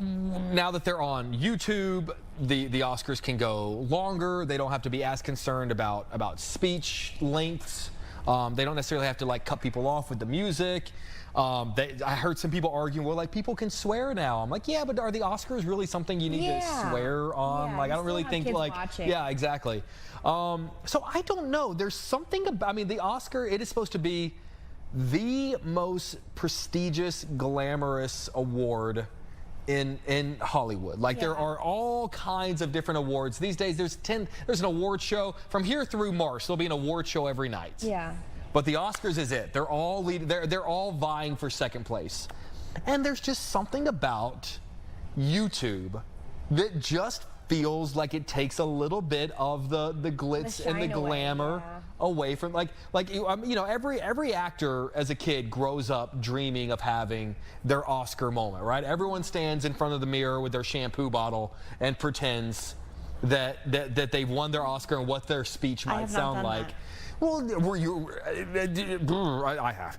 now that they're on YouTube, the Oscars can go longer. They don't have to be as concerned about speech lengths. They don't necessarily have to like cut people off with the music. I heard some people arguing, well, like, people can swear now. I'm like, yeah, but are the Oscars really something you need to swear on? Yeah, like, I don't really think like, watching. Yeah, exactly. So I don't know. There's something about, I mean, the Oscar, it is supposed to be the most prestigious, glamorous award in Hollywood. Like, there are all kinds of different awards. These days, there's an award show. From here through March, there'll be an award show every night. Yeah. But the Oscars is it. They're all they're all vying for second place. And there's just something about YouTube that just feels like it takes a little bit of the glitz and the glamour away from, like you know, every actor as a kid grows up dreaming of having their Oscar moment, right? Everyone stands in front of the mirror with their shampoo bottle and pretends that they've won their Oscar and what their speech might sound like. Well, were you? I have.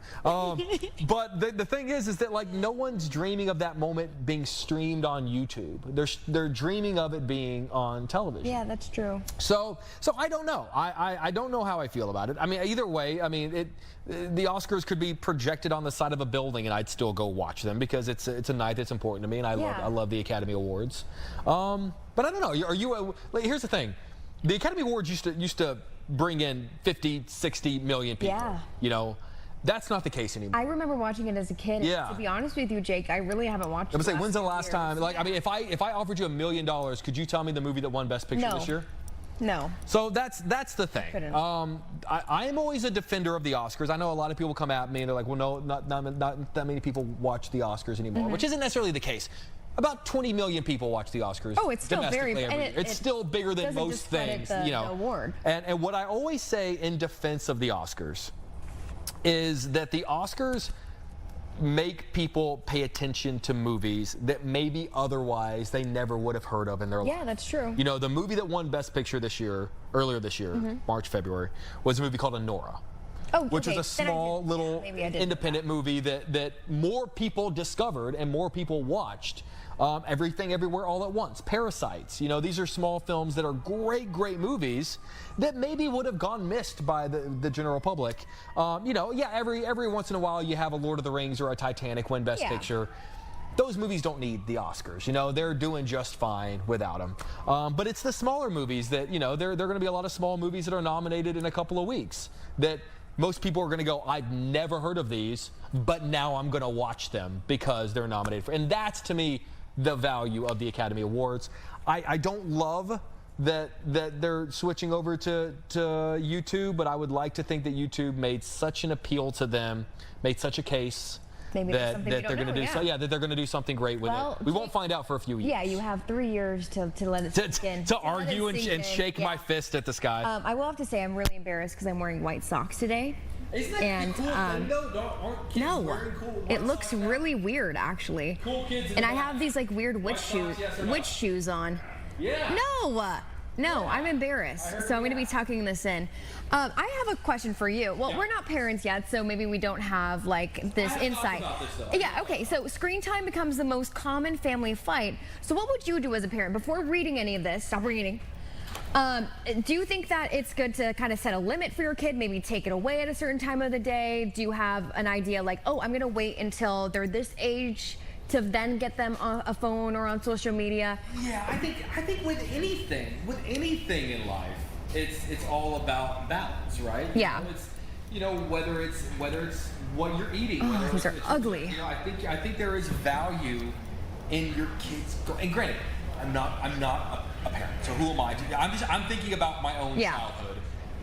But the thing is that, like, no one's dreaming of that moment being streamed on YouTube. They're dreaming of it being on television. Yeah, that's true. So I don't know. I don't know how I feel about it. I mean, either way, I mean, the Oscars could be projected on the side of a building, and I'd still go watch them because it's a night that's important to me, and I love the Academy Awards. But I don't know. Are you? Here's the thing. The Academy Awards used to bring in 50, 60 million people. Yeah. You know, that's not the case anymore. I remember watching it as a kid. Yeah. To be honest with you, Jake, I really haven't watched it. I was like, when's the last time? Like, I mean, if I offered you $1 million, could you tell me the movie that won Best Picture this year? No. So that's the thing. I am always a defender of the Oscars. I know a lot of people come at me and they're like, well, no, not that many people watch the Oscars anymore, which isn't necessarily the case. About 20 million people watch the Oscars. Oh, it's still very big. It's still bigger than most things, you know. Award. And what I always say in defense of the Oscars is that the Oscars make people pay attention to movies that maybe otherwise they never would have heard of in their life. Yeah, that's true. You know, the movie that won Best Picture earlier this year, March, February, was a movie called Anora. Which is a small little independent movie that more people discovered and more people watched. Everything Everywhere All at Once, Parasites. You know, these are small films that are great movies that maybe would have gone missed by the general public. You know, yeah, every once in a while you have a Lord of the Rings or a Titanic win Best Picture. Those movies don't need the Oscars. You know, they're doing just fine without them. But it's the smaller movies that, you know, there are going to be a lot of small movies that are nominated in a couple of weeks that most people are going to go, I've never heard of these, but now I'm going to watch them because they're nominated for. And that's, to me, the value of the Academy Awards. I don't love that they're switching over to YouTube, but I would like to think that YouTube made such an appeal to them, made such a case that they're going to do that they're going to do something great with it. We won't find out for a few years. Yeah, you have 3 years to let it sink in. To argue and shake my fist at the sky. I will have to say I'm really embarrassed because I'm wearing white socks today. And no, it looks really weird actually. And I have these like weird witch shoes on. Yeah. No, No, I'm embarrassed, so I'm going to be tucking this in. I have a question for you. Well, we're not parents yet, so maybe we don't have like this insight. Yeah, okay, so screen time becomes the most common family fight. So what would you do as a parent before reading any of this? Stop reading. Do you think that it's good to kind of set a limit for your kid, maybe take it away at a certain time of the day? Do you have an idea like, oh, I'm going to wait until they're this age to then get them on a phone or on social media? Yeah, I think with anything in life, it's all about balance, right? Yeah. Whether it's what you're eating. Oh, these are ugly. I think there is value in your kids. And granted, I'm not a parent, so who am I? I'm thinking about my own childhood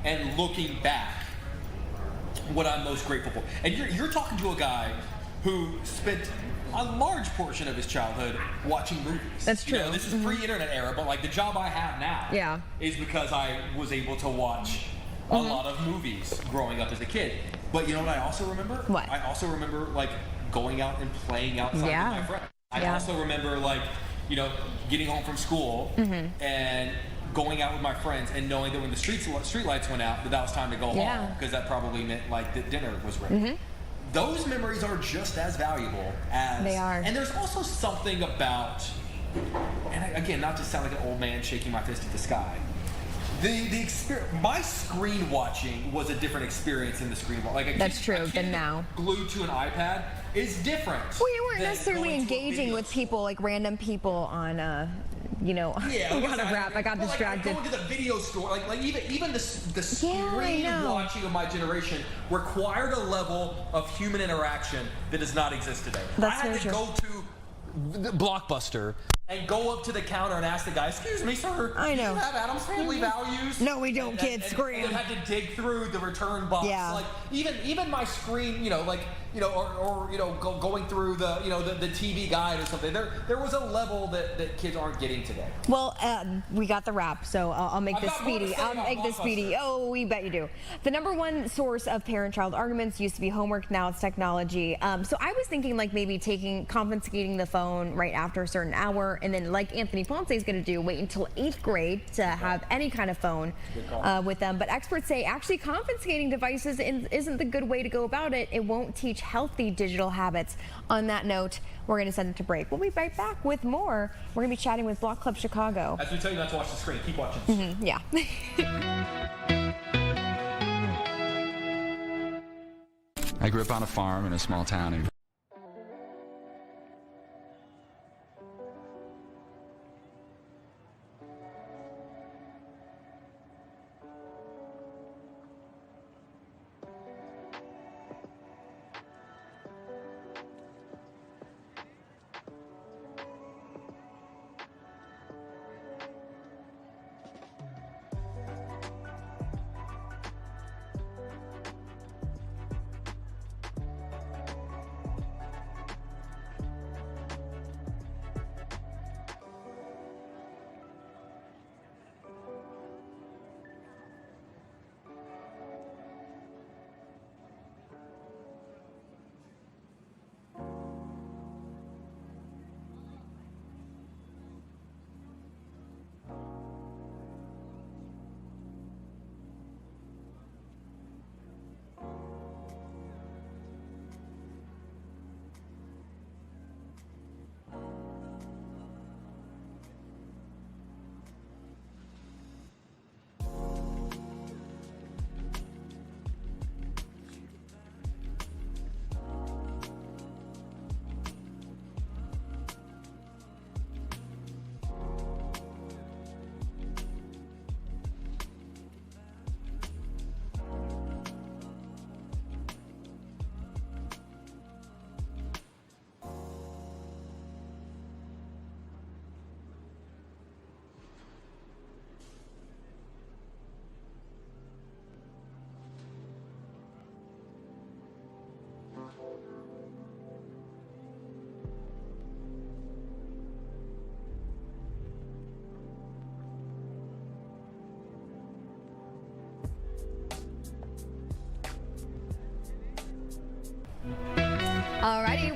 and looking back, what I'm most grateful for. And you're talking to a guy who spent a large portion of his childhood watching movies. That's true. This is pre-internet era, but like the job I have now is because I was able to watch a lot of movies growing up as a kid. But you know what I also remember? What? I also remember like going out and playing outside with my friends. I also remember like, getting home from school and going out with my friends and knowing that when the street lights went out, that was time to go home, because that probably meant like that dinner was ready. Those memories are just as valuable as they are. And there's also something about, and again, not to sound like an old man shaking my fist at the sky, the experience. My screen watching was a different experience than the screen watching. That's true. Than now, glued to an iPad is different. Well, you weren't necessarily engaging with people, like random people on we gotta wrap. I got distracted. Going to the video store, like even the screen watching of my generation required a level of human interaction that does not exist today. I had to go to the Blockbuster and go up to the counter and ask the guy, "Excuse me, sir, do you have Addams Family Values?" No, we don't, kids. Scream. And I had to dig through the return box. Yeah. Like even my screen, going through the TV guide or something. There was a level that kids aren't getting today. Well, we got the wrap, so I'll make this speedy. Oh, we bet you do. The #1 source of parent-child arguments used to be homework. Now it's technology. So I was thinking like maybe confiscating the phone right after a certain hour, and then like Anthony Ponce is going to do, wait until 8th grade to have any kind of phone with them. But experts say actually confiscating devices isn't the good way to go about it. It won't teach healthy digital habits. On that note, we're going to send it to break. We'll be right back with more. We're going to be chatting with Block Club Chicago. As we tell you not to watch the screen, keep watching. Yeah. I grew up on a farm in a small town.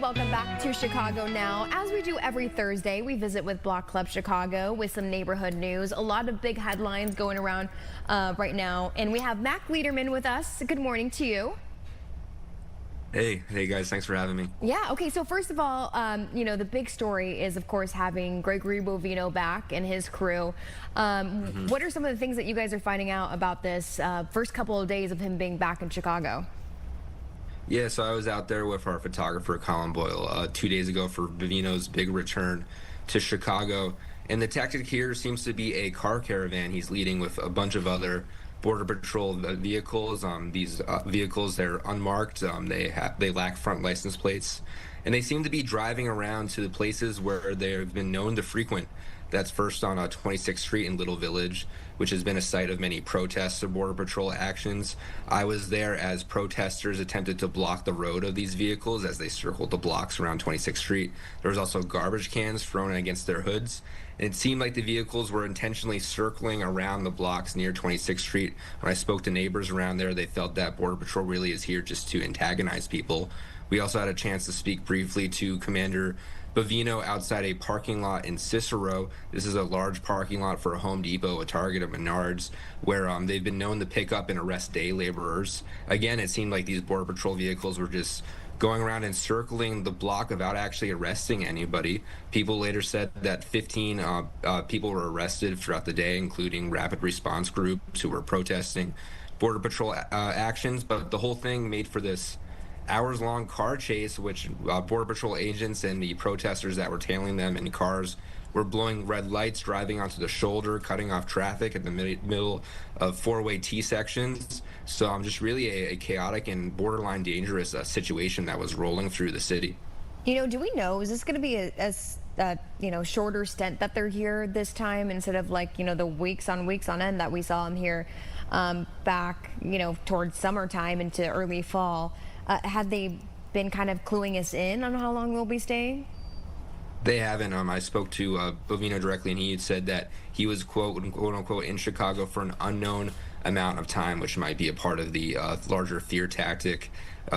welcome back to Chicago Now. As we do every Thursday, we visit with Block Club Chicago with some neighborhood news. A lot of big headlines going around right now. And we have Mac Liederman with us. Good morning to you. Hey guys, thanks for having me. Yeah, okay, so first of all, you know, the big story is, of course, having Gregory Bovino back and his crew. What are some of the things that you guys are finding out about this first couple of days of him being back in Chicago? Yeah, so I was out there with our photographer, Colin Boyle, 2 days ago for Bovino's big return to Chicago. And the tactic here seems to be a car caravan he's leading with a bunch of other Border Patrol vehicles. These vehicles, they're unmarked. They lack front license plates. And they seem to be driving around to the places where they've been known to frequent. That's first on 26th Street in Little Village, which has been a site of many protests or Border Patrol actions. I was there as protesters attempted to block the road of these vehicles as they circled the blocks around 26th Street. There was also garbage cans thrown against their hoods. And it seemed like the vehicles were intentionally circling around the blocks near 26th Street. When I spoke to neighbors around there, they felt that Border Patrol really is here just to antagonize people. We also had a chance to speak briefly to Commander Bovino outside a parking lot in Cicero. This is a large parking lot for a Home Depot, a Target, a Menards, where they've been known to pick up and arrest day laborers. Again, it seemed like these Border Patrol vehicles were just going around and circling the block without actually arresting anybody. People later said that 15 people were arrested throughout the day, including rapid response groups who were protesting Border Patrol actions. But the whole thing made for this hours-long car chase, which Border Patrol agents and the protesters that were tailing them in cars were blowing red lights, driving onto the shoulder, cutting off traffic at the middle of four-way T sections. So just really a chaotic and borderline dangerous situation that was rolling through the city. You know, do we know, is this going to be a you know, shorter stint that they're here this time instead of, like, you know, the weeks on end that we saw them here back, you know, towards summertime into early fall? Had they been kind of cluing us in on how long they'll be staying? They haven't. I spoke to Bovino directly, and he had said that he was, quote unquote, in Chicago for an unknown amount of time, which might be a part of the larger fear tactic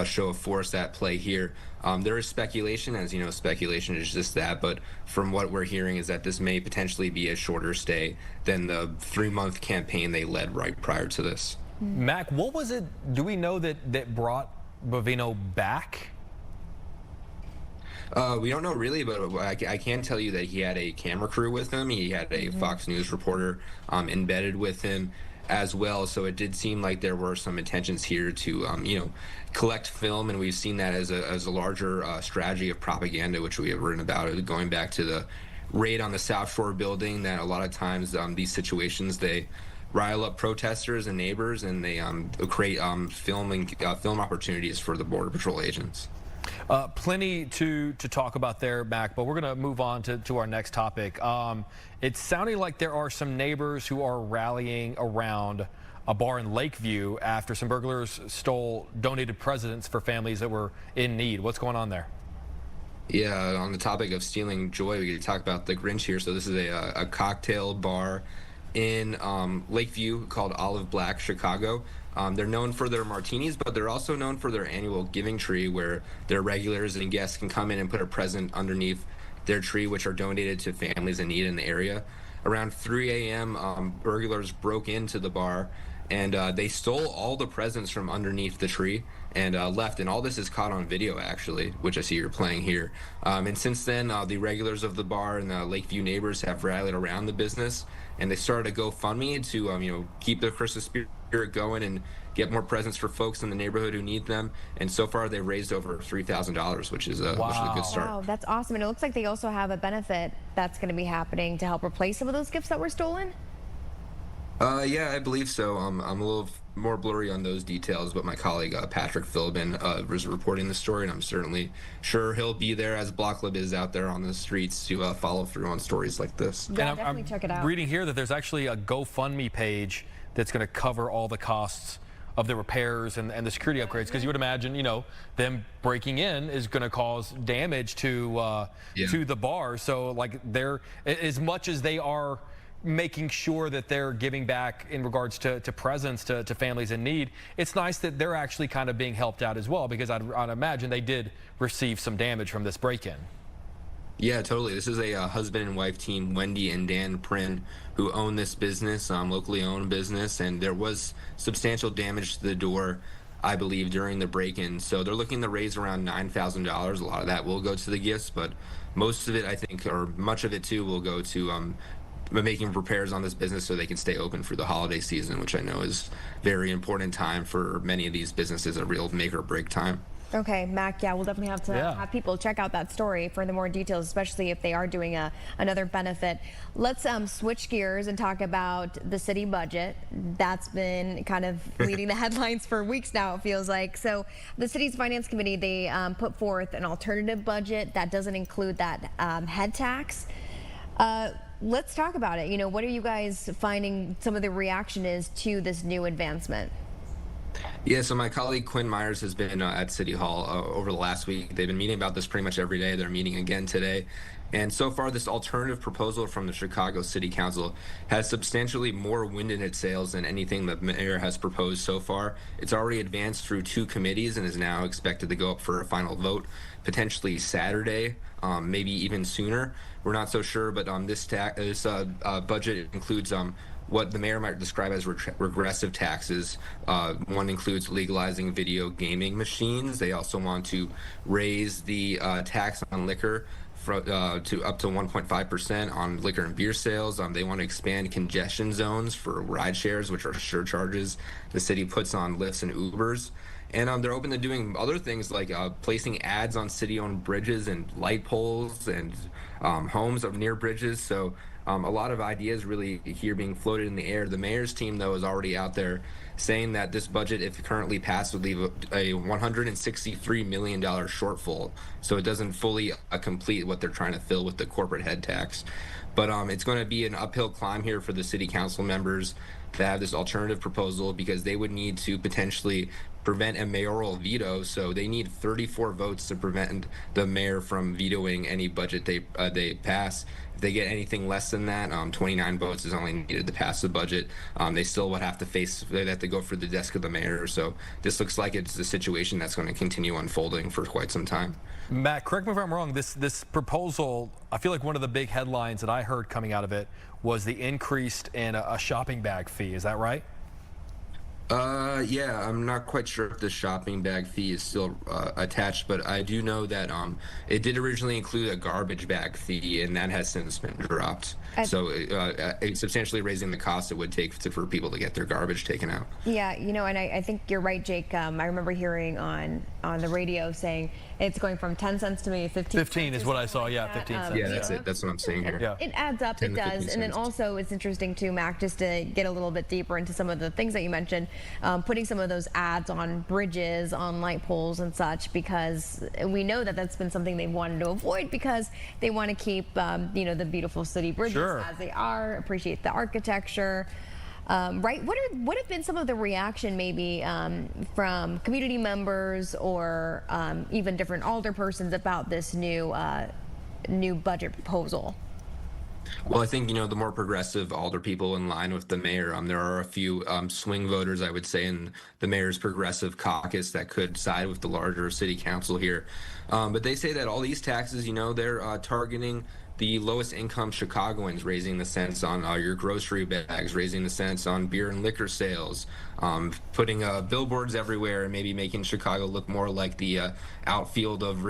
show of force at play here. There is speculation, as you know, speculation is just that, but from what we're hearing is that this may potentially be a shorter stay than the 3-month campaign they led right prior to this. Mac, what was it, do we know that brought Bovino back? We don't know really, but I can tell you that he had a camera crew with him. He had a Fox News reporter embedded with him as well. So it did seem like there were some intentions here to, you know, collect film, and we've seen that as a larger strategy of propaganda, which we have written about, going back to the raid on the South Shore building. That a lot of times these situations, they rile up protesters and neighbors, and they create film opportunities for the Border Patrol agents. Plenty to talk about there, Mac, but we're going to move on to our next topic. It's sounding like there are some neighbors who are rallying around a bar in Lakeview after some burglars stole donated presents for families that were in need. What's going on there? Yeah, on the topic of stealing joy, we could talk about the Grinch here. So this is a cocktail bar in Lakeview called Olive Black Chicago. They're known for their martinis, but they're also known for their annual giving tree, where their regulars and guests can come in and put a present underneath their tree, which are donated to families in need in the area. Around 3 a.m., burglars broke into the bar, and they stole all the presents from underneath the tree and left. And all this is caught on video, actually, which I see you're playing here. And since then, the regulars of the bar and the Lakeview neighbors have rallied around the business, and they started a GoFundMe to you know, keep the Christmas spirit going and get more presents for folks in the neighborhood who need them. And so far, they've raised over $3,000, which is a good start. Wow, that's awesome. And it looks like they also have a benefit that's going to be happening to help replace some of those gifts that were stolen. Yeah, I believe so. I'm a little more blurry on those details, but my colleague Patrick Philbin was reporting the story, and I'm certainly sure he'll be there, as Block Club is out there on the streets, to follow through on stories like this. Yeah, definitely check it out. Reading here that there's actually a GoFundMe page that's going to cover all the costs of the repairs and the security upgrades, because you would imagine, you know, them breaking in is going to cause damage to the bar. So, like, they're, as much as they are making sure that they're giving back in regards to presents to families in need, it's nice that they're actually kind of being helped out as well, because I'd imagine they did receive some damage from this break-in. Yeah, totally. This is a husband and wife team, Wendy and Dan Prin, who own this business, locally owned business, and there was substantial damage to the door, I believe, during the break-in. So they're looking to raise around $9,000. A lot of that will go to the gifts, but most of it, I think, or much of it too, will go to making repairs on this business so they can stay open for the holiday season, which I know is very important time for many of these businesses, a real make or break time. Okay, Mac, yeah, we'll definitely have to have people check out that story for the more details, especially if they are doing another benefit. Let's switch gears and talk about the city budget. That's been kind of leading the headlines for weeks now, it feels like. So the city's finance committee, they put forth an alternative budget that doesn't include that head tax. Let's talk about it. You know, what are you guys finding some of the reaction is to this new advancement? Yeah, so my colleague Quinn Myers has been at City Hall over the last week. They've been meeting about this pretty much every day. They're meeting again today. And so far, this alternative proposal from the Chicago City Council has substantially more wind in its sails than anything the mayor has proposed so far. It's already advanced through 2 committees and is now expected to go up for a final vote, potentially Saturday, maybe even sooner. We're not so sure, but this budget includes what the mayor might describe as regressive taxes. One includes legalizing video gaming machines. They also want to raise the tax on liquor to up to 1.5% on liquor and beer sales. They want to expand congestion zones for ride shares, which are surcharges the city puts on Lyfts and Ubers. And they're open to doing other things like placing ads on city-owned bridges and light poles and homes up near bridges. So a lot of ideas really here being floated in the air. The mayor's team, though, is already out there saying that this budget, if currently passed, would leave a $163 million shortfall. So it doesn't fully complete what they're trying to fill with the corporate head tax. But it's going to be an uphill climb here for the city council members to have this alternative proposal, because they would need to potentially prevent a mayoral veto. So they need 34 votes to prevent the mayor from vetoing any budget they pass. If they get anything less than that, 29 votes is only needed to pass the budget. They still would have to go for the desk of the mayor. So this looks like it's a situation that's going to continue unfolding for quite some time. Matt, correct me if I'm wrong, this proposal, I feel like one of the big headlines that I heard coming out of it was the increase in a shopping bag fee. Is that right? Yeah, I'm not quite sure if the shopping bag fee is still attached, but I do know that it did originally include a garbage bag fee, and that has since been dropped. So it's substantially raising the cost it would take for people to get their garbage taken out. Yeah, you know, and I think you're right, Jake. I remember hearing on the radio saying it's going from 10 cents to maybe 15 cents. 15 is what I saw, yeah, 15 cents. Yeah, that's it. That's what I'm saying here. Yeah. It adds up, it does. And then also it's interesting too, Mac, just to get a little bit deeper into some of the things that you mentioned, putting some of those ads on bridges, on light poles and such, because we know that that's been something they've wanted to avoid, because they want to keep, you know, the beautiful city bridges as they are, appreciate the architecture. Right? What have been some of the reaction maybe from community members or even different alderpersons about this new budget proposal? Well, I think, you know, the more progressive alder people in line with the mayor, there are a few swing voters, I would say, in the mayor's progressive caucus that could side with the larger city council here. But they say that all these taxes, you know, they're targeting the lowest income Chicagoans, raising the cents on your grocery bags, raising the cents on beer and liquor sales, putting billboards everywhere and maybe making Chicago look more like the outfield of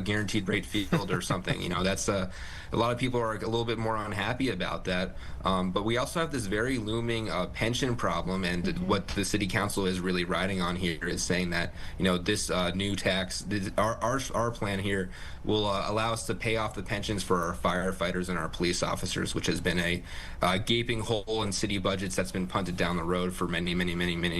Guaranteed Rate Field or something. You know, that's a lot of people are a little bit more unhappy about that. But we also have this very looming pension problem, and what the city council is really riding on here is saying that, you know, this new tax, our plan here will allow us to pay off the pensions for our firefighters and our police officers, which has been a gaping hole in city budgets that's been punted down the road for many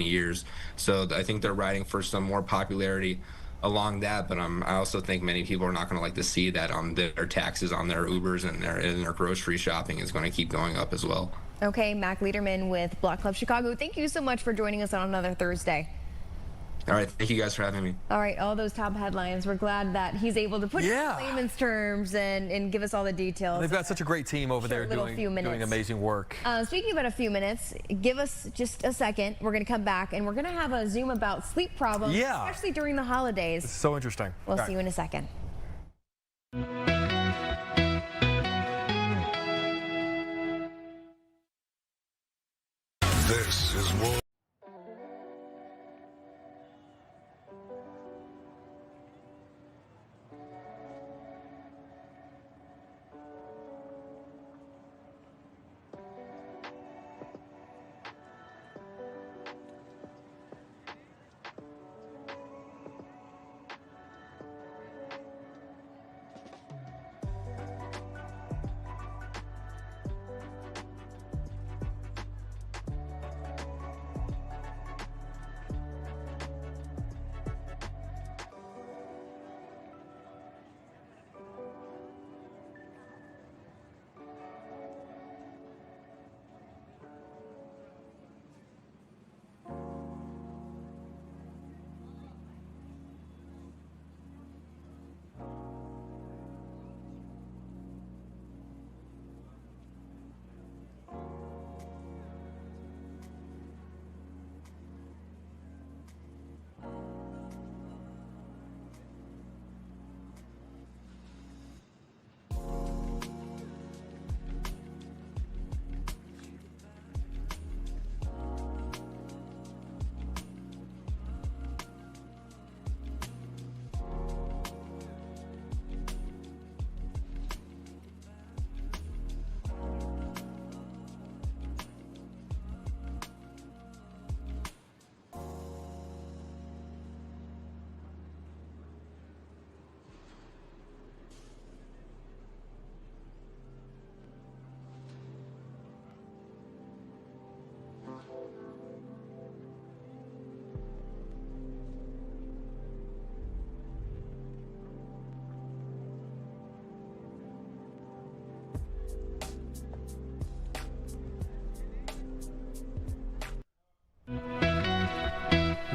years. So I think they're riding for some more popularity along that, but I also think many people are not going to like to see that their taxes on their Ubers and their grocery shopping is going to keep going up as well. Okay, Mac Liederman with Block Club Chicago, thank you so much for joining us on another Thursday. All right, thank you guys for having me. All right, all those top headlines. We're glad that he's able to put it in layman's terms and give us all the details. They've got such a great team over there doing amazing work. Speaking about a few minutes, give us just a second. We're going to come back and we're going to have a Zoom about sleep problems, especially during the holidays. It's so interesting. We'll see you in a second. This is World.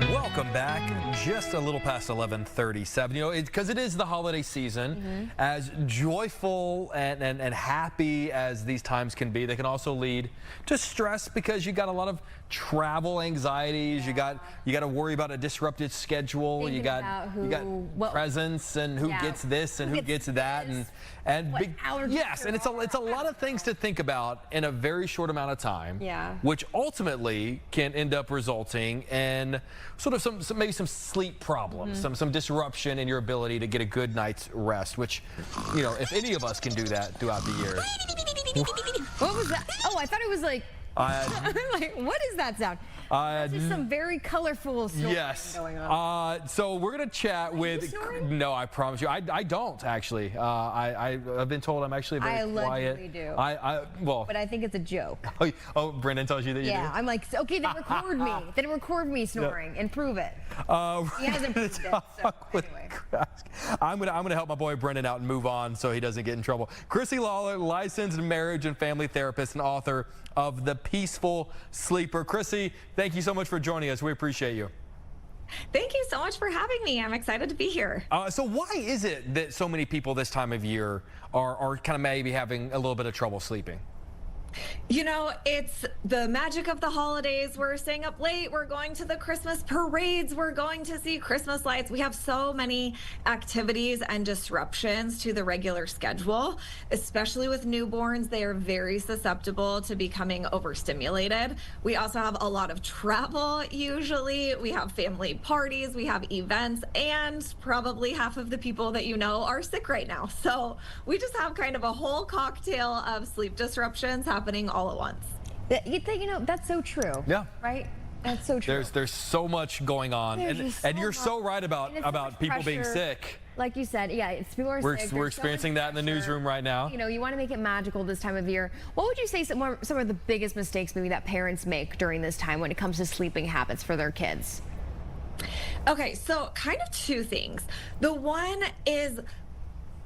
Welcome back. Just a little past 11:37. You know, because it is the holiday season. As joyful and happy as these times can be, they can also lead to stress because you got a lot of travel anxieties. You got to worry about a disrupted schedule. Thinking you got presents and who gets this and who gets that and big yes, and it's a lot of things to think about in a very short amount of time. Yeah. Which ultimately can end up resulting in sort of maybe some sleep problems, some disruption in your ability to get a good night's rest, which, you know, if any of us can do that throughout the year. What was that? Oh, I thought it was like, I'm like, what is that sound? That's just some very colorful snoring going on. So we're going to chat with... No, I promise you. I don't, actually. I've been told I'm actually very quiet. I allegedly do. Well... But I think it's a joke. Oh, Brendan tells you that you do? Yeah, I'm like, okay, then record me. Then record me snoring and prove it. He hasn't proved it, so anyway. I'm gonna help my boy Brendan out and move on so he doesn't get in trouble. Chrissy Lawler, licensed marriage and family therapist and author of The Peaceful Sleeper. Chrissy, thank you so much for joining us. We appreciate you. Thank you so much for having me. I'm excited to be here. So why is it that so many people this time of year are kind of maybe having a little bit of trouble sleeping? You know, it's the magic of the holidays. We're staying up late. We're going to the Christmas parades. We're going to see Christmas lights. We have so many activities and disruptions to the regular schedule, especially with newborns. They are very susceptible to becoming overstimulated. We also have a lot of travel usually. We have family parties, we have events, and probably half of the people that you know are sick right now. So we just have kind of a whole cocktail of sleep disruptions happening all at once. You know, that's so true. Yeah. Right? That's so true. There's so much going on, and you're so right about people being sick. Like you said, yeah, people are sick. We're experiencing that in the newsroom right now. You know, you want to make it magical this time of year. What would you say some of the biggest mistakes maybe that parents make during this time when it comes to sleeping habits for their kids? Okay, so kind of two things. The one is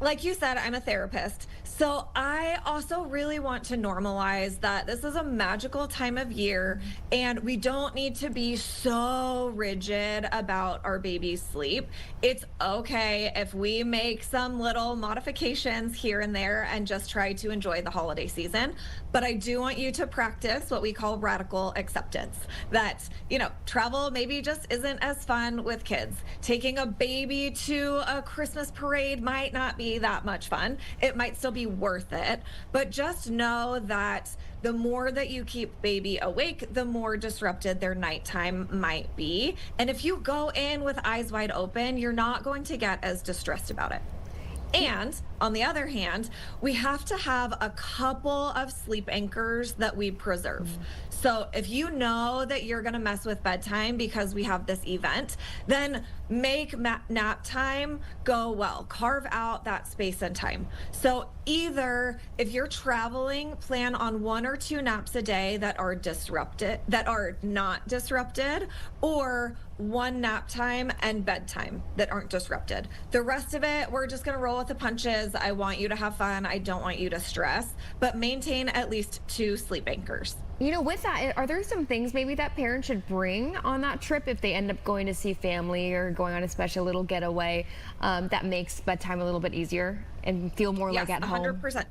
like you said, I'm a therapist. So I also really want to normalize that this is a magical time of year and we don't need to be so rigid about our baby's sleep. It's okay if we make some little modifications here and there and just try to enjoy the holiday season. But I do want you to practice what we call radical acceptance. That, you know, travel maybe just isn't as fun with kids. Taking a baby to a Christmas parade might not be that much fun. It might still be worth it, but just know that the more that you keep baby awake, the more disrupted their nighttime might be. And if you go in with eyes wide open, you're not going to get as distressed about it. And on the other hand, we have to have a couple of sleep anchors that we preserve. So if you know that you're gonna mess with bedtime because we have this event, then make nap time go well. Carve out that space and time. So either if you're traveling, plan on 1 or 2 naps a day that are not disrupted, or 1 nap time and bedtime that aren't disrupted. The rest of it, we're just gonna roll with the punches. I want you to have fun. I don't want you to stress, but maintain at least 2 sleep anchors. You know, with that, are there some things maybe that parents should bring on that trip if they end up going to see family or going on a special little getaway that makes bedtime a little bit easier and feel more like at home? 100%.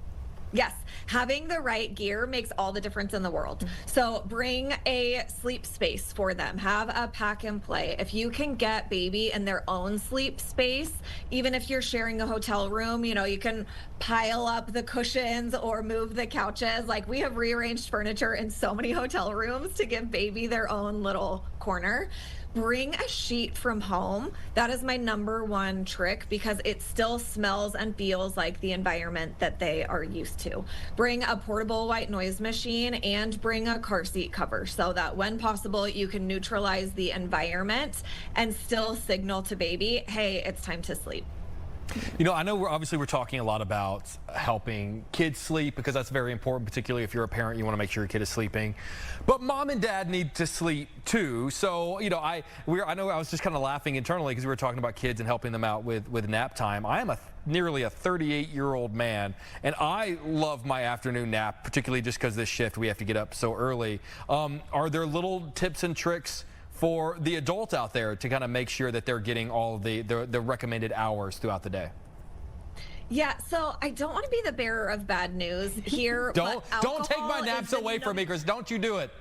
Yes, having the right gear makes all the difference in the world. So bring a sleep space for them. Have a pack and play. If you can get baby in their own sleep space, even if you're sharing a hotel room, you know, you can pile up the cushions or move the couches. Like, we have rearranged furniture in so many hotel rooms to give baby their own little corner. Bring a sheet from home. That is my #1 trick, because it still smells and feels like the environment that they are used to. Bring a portable white noise machine and bring a car seat cover so that when possible you can neutralize the environment and still signal to baby, hey, it's time to sleep. You know, I know we're talking a lot about helping kids sleep, because that's very important, particularly if you're a parent. You want to make sure your kid is sleeping. But mom and dad need to sleep too. So, you know, I know I was just kind of laughing internally because we were talking about kids and helping them out with nap time. I am nearly a 38-year-old man, and I love my afternoon nap, particularly just because this shift we have to get up so early. Are there little tips and tricks for the adult out there to kind of make sure that they're getting all of the recommended hours throughout the day? Yeah, so I don't want to be the bearer of bad news here. Don't take my naps away from me, Chris. Don't you do it.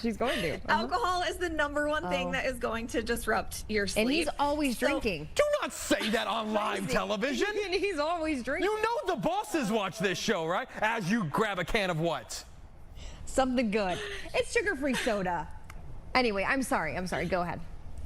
She's going to. Alcohol is the #1 thing that is going to disrupt your sleep. And he's always drinking. Do not say that on live television. He's always drinking. You know the bosses watch this show, right? As you grab a can of what? Something good. It's sugar-free soda. Anyway, I'm sorry. Go ahead.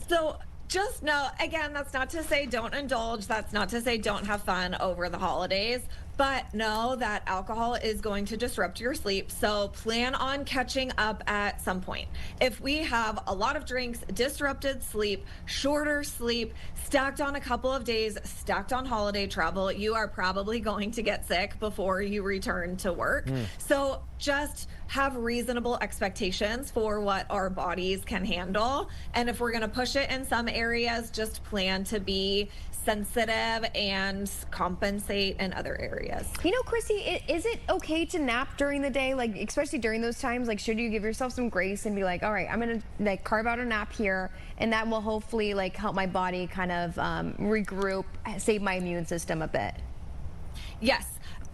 So just know, again, that's not to say don't indulge. That's not to say don't have fun over the holidays. But know that alcohol is going to disrupt your sleep. So plan on catching up at some point. If we have a lot of drinks, disrupted sleep, shorter sleep, stacked on a couple of days, stacked on holiday travel, you are probably going to get sick before you return to work. So just have reasonable expectations for what our bodies can handle. And if we're going to push it in some areas, just plan to be sensitive and compensate in other areas. You know, Chrissy, is it okay to nap during the day? Like, especially during those times, like, should you give yourself some grace and be like, all right, I'm gonna like carve out a nap here, and that will hopefully like help my body kind of regroup, save my immune system a bit? Yes.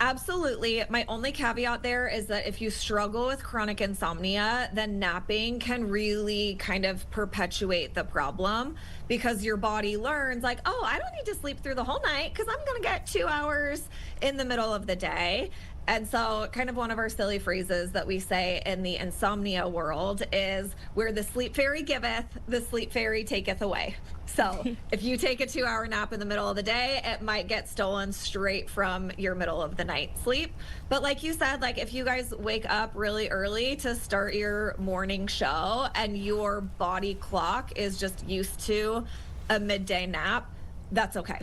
Absolutely. My only caveat there is that if you struggle with chronic insomnia, then napping can really kind of perpetuate the problem, because your body learns like, oh, I don't need to sleep through the whole night because I'm going to get 2 hours in the middle of the day. And so kind of one of our silly phrases that we say in the insomnia world is, where the sleep fairy giveth, the sleep fairy taketh away. So if you take a 2-hour nap in the middle of the day, it might get stolen straight from your middle of the night sleep. But like you said, like if you guys wake up really early to start your morning show and your body clock is just used to a midday nap, that's okay.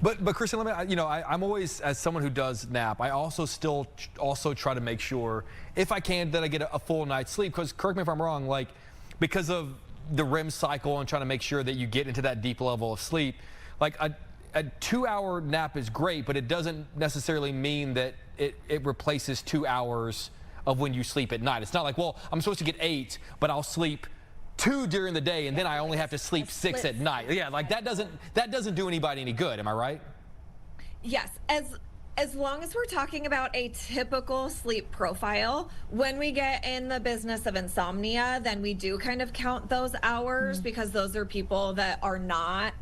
But Kristen, let me, you know, I'm always, as someone who does nap, I also try to make sure, if I can, that I get a full night's sleep. Because correct me if I'm wrong, like, because of the REM cycle and trying to make sure that you get into that deep level of sleep, like a 2-hour nap is great, but it doesn't necessarily mean that it replaces 2 hours of when you sleep at night. It's not like, well, I'm supposed to get 8, but I'll sleep 2 during the day, and then I only have to sleep 6 at night. Yeah, like that doesn't do anybody any good. Am I right? Yes, as long as we're talking about a typical sleep profile, when we get in the business of insomnia, then we do kind of count those hours because those are people that are not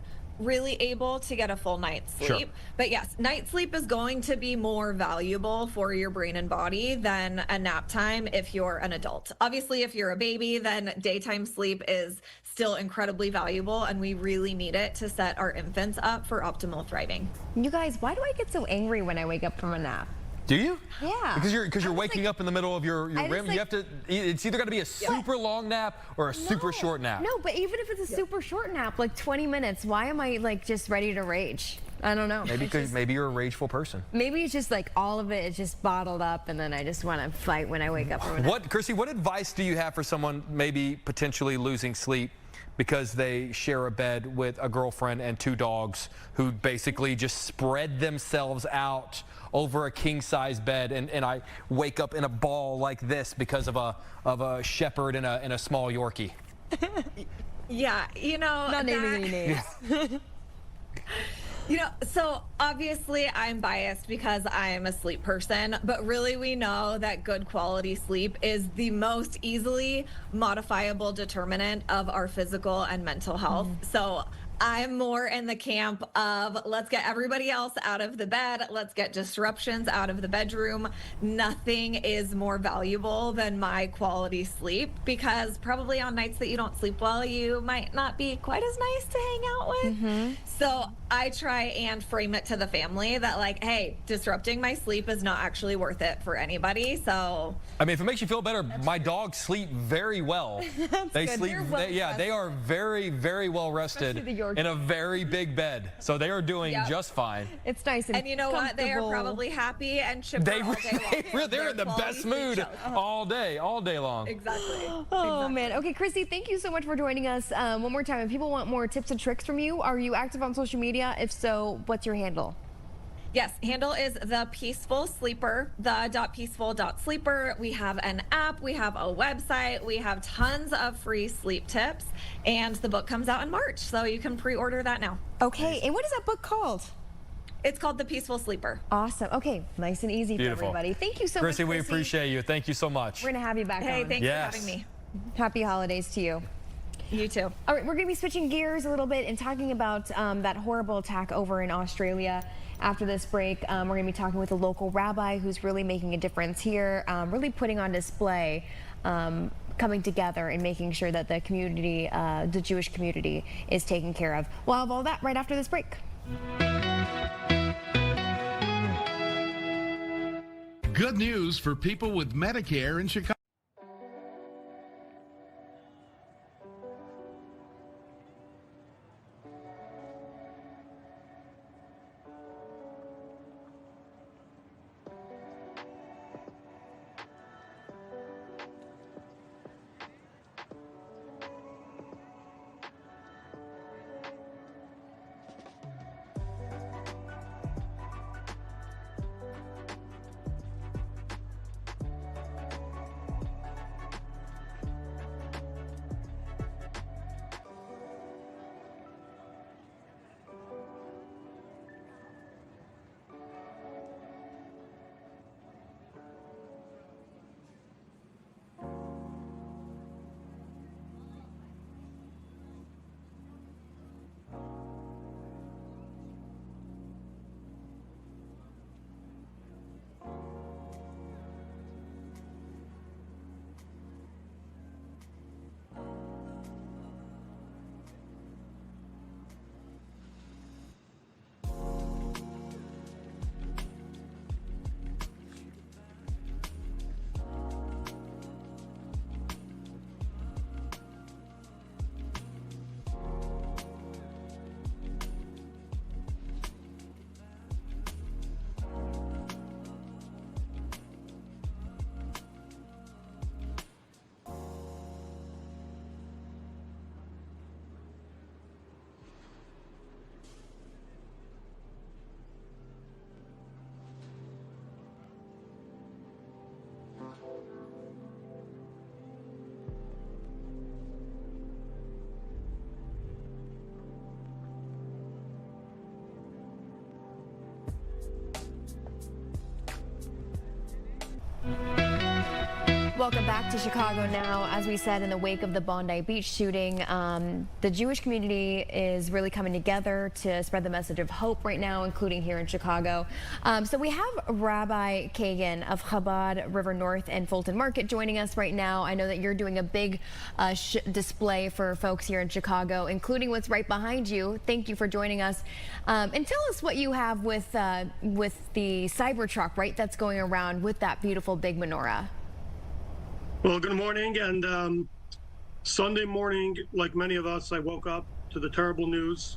really able to get a full night's sleep. Sure. But yes, night sleep is going to be more valuable for your brain and body than a nap time if you're an adult. Obviously, if you're a baby, then daytime sleep is still incredibly valuable, and we really need it to set our infants up for optimal thriving. You guys, why do I get so angry when I wake up from a nap? Do you? Yeah. Because you're waking up in the middle of your REM. You have to. It's either got to be a super long nap or a super short nap. No, but even if it's a super short nap, like 20 minutes, why am I like just ready to rage? I don't know. Maybe because maybe you're a rageful person. Maybe it's just like all of it is just bottled up, and then I just want to fight when I wake up from a nap. Chrissy, what advice do you have for someone maybe potentially losing sleep because they share a bed with a girlfriend and 2 dogs who basically just spread themselves out over a king-size bed, and I wake up in a ball like this because of a shepherd and a small Yorkie? Yeah, you know, not naming any names. You know, so obviously I'm biased because I am a sleep person, but really we know that good quality sleep is the most easily modifiable determinant of our physical and mental health. So I'm more in the camp of let's get everybody else out of the bed. Let's get disruptions out of the bedroom. Nothing is more valuable than my quality sleep, because probably on nights that you don't sleep well, you might not be quite as nice to hang out with. So I try and frame it to the family that like, hey, disrupting my sleep is not actually worth it for anybody. So I mean, if it makes you feel better, my dogs sleep very well. They good. sleep. They are very, very well rested in a very big bed, so they are doing just fine. It's nice and you know what? They are probably happy and chipper all day long. They're in the best mood all day long. Exactly. Oh man. Okay, Chrissy, thank you so much for joining us. One more time, if people want more tips and tricks from you, are you active on social media? If so, what's your handle? Yes, handle is The Peaceful Sleeper, the.peaceful.sleeper. We have an app, we have a website, we have tons of free sleep tips, and the book comes out in March, so you can pre-order that now. Okay, and what is that book called? It's called The Peaceful Sleeper. Awesome. Okay, nice and easy for everybody. Thank you so much, Chrissy. We appreciate you. Thank you so much. We're going to have you back Hey, on. thanks for having me. Happy holidays to you. You too. All right, we're going to be switching gears a little bit and talking about that horrible attack over in Australia. After this break, we're going to be talking with a local rabbi who's really making a difference here, really putting on display, coming together and making sure that the community, the Jewish community, is taken care of. We'll have all that right after this break. Good news for people with Medicare in Chicago. Welcome back to Chicago now. As we said, in the wake of the Bondi Beach shooting, the Jewish community is really coming together to spread the message of hope right now, including here in Chicago. So we have Rabbi Kagan of Chabad River North and Fulton Market joining us right now. I know that you're doing a big display for folks here in Chicago, including what's right behind you. Thank you for joining us. And tell us what you have with the Cybertruck, right, that's going around with that beautiful big menorah. Well, good morning. And Sunday morning, like many of us, I woke up to the terrible news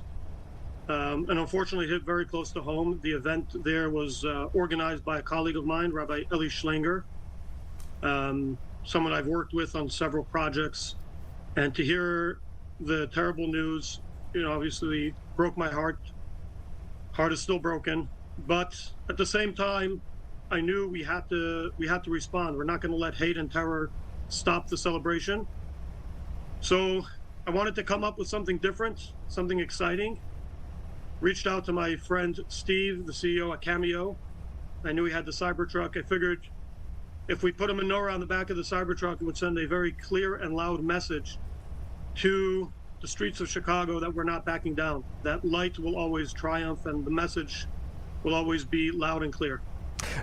and unfortunately hit very close to home. The event there was organized by a colleague of mine, Rabbi Eli Schlenger, someone I've worked with on several projects. And to hear the terrible news, obviously broke my heart. Heart is still broken. But at the same time, I knew we had to respond. We're not going to let hate and terror stop the celebration. So I wanted to come up with something different, something exciting. Reached out to my friend Steve, the CEO at Cameo. I knew he had the Cybertruck. I figured if we put a menorah on the back of the Cybertruck, it would send a very clear and loud message to the streets of Chicago that we're not backing down. That light will always triumph, and the message will always be loud and clear.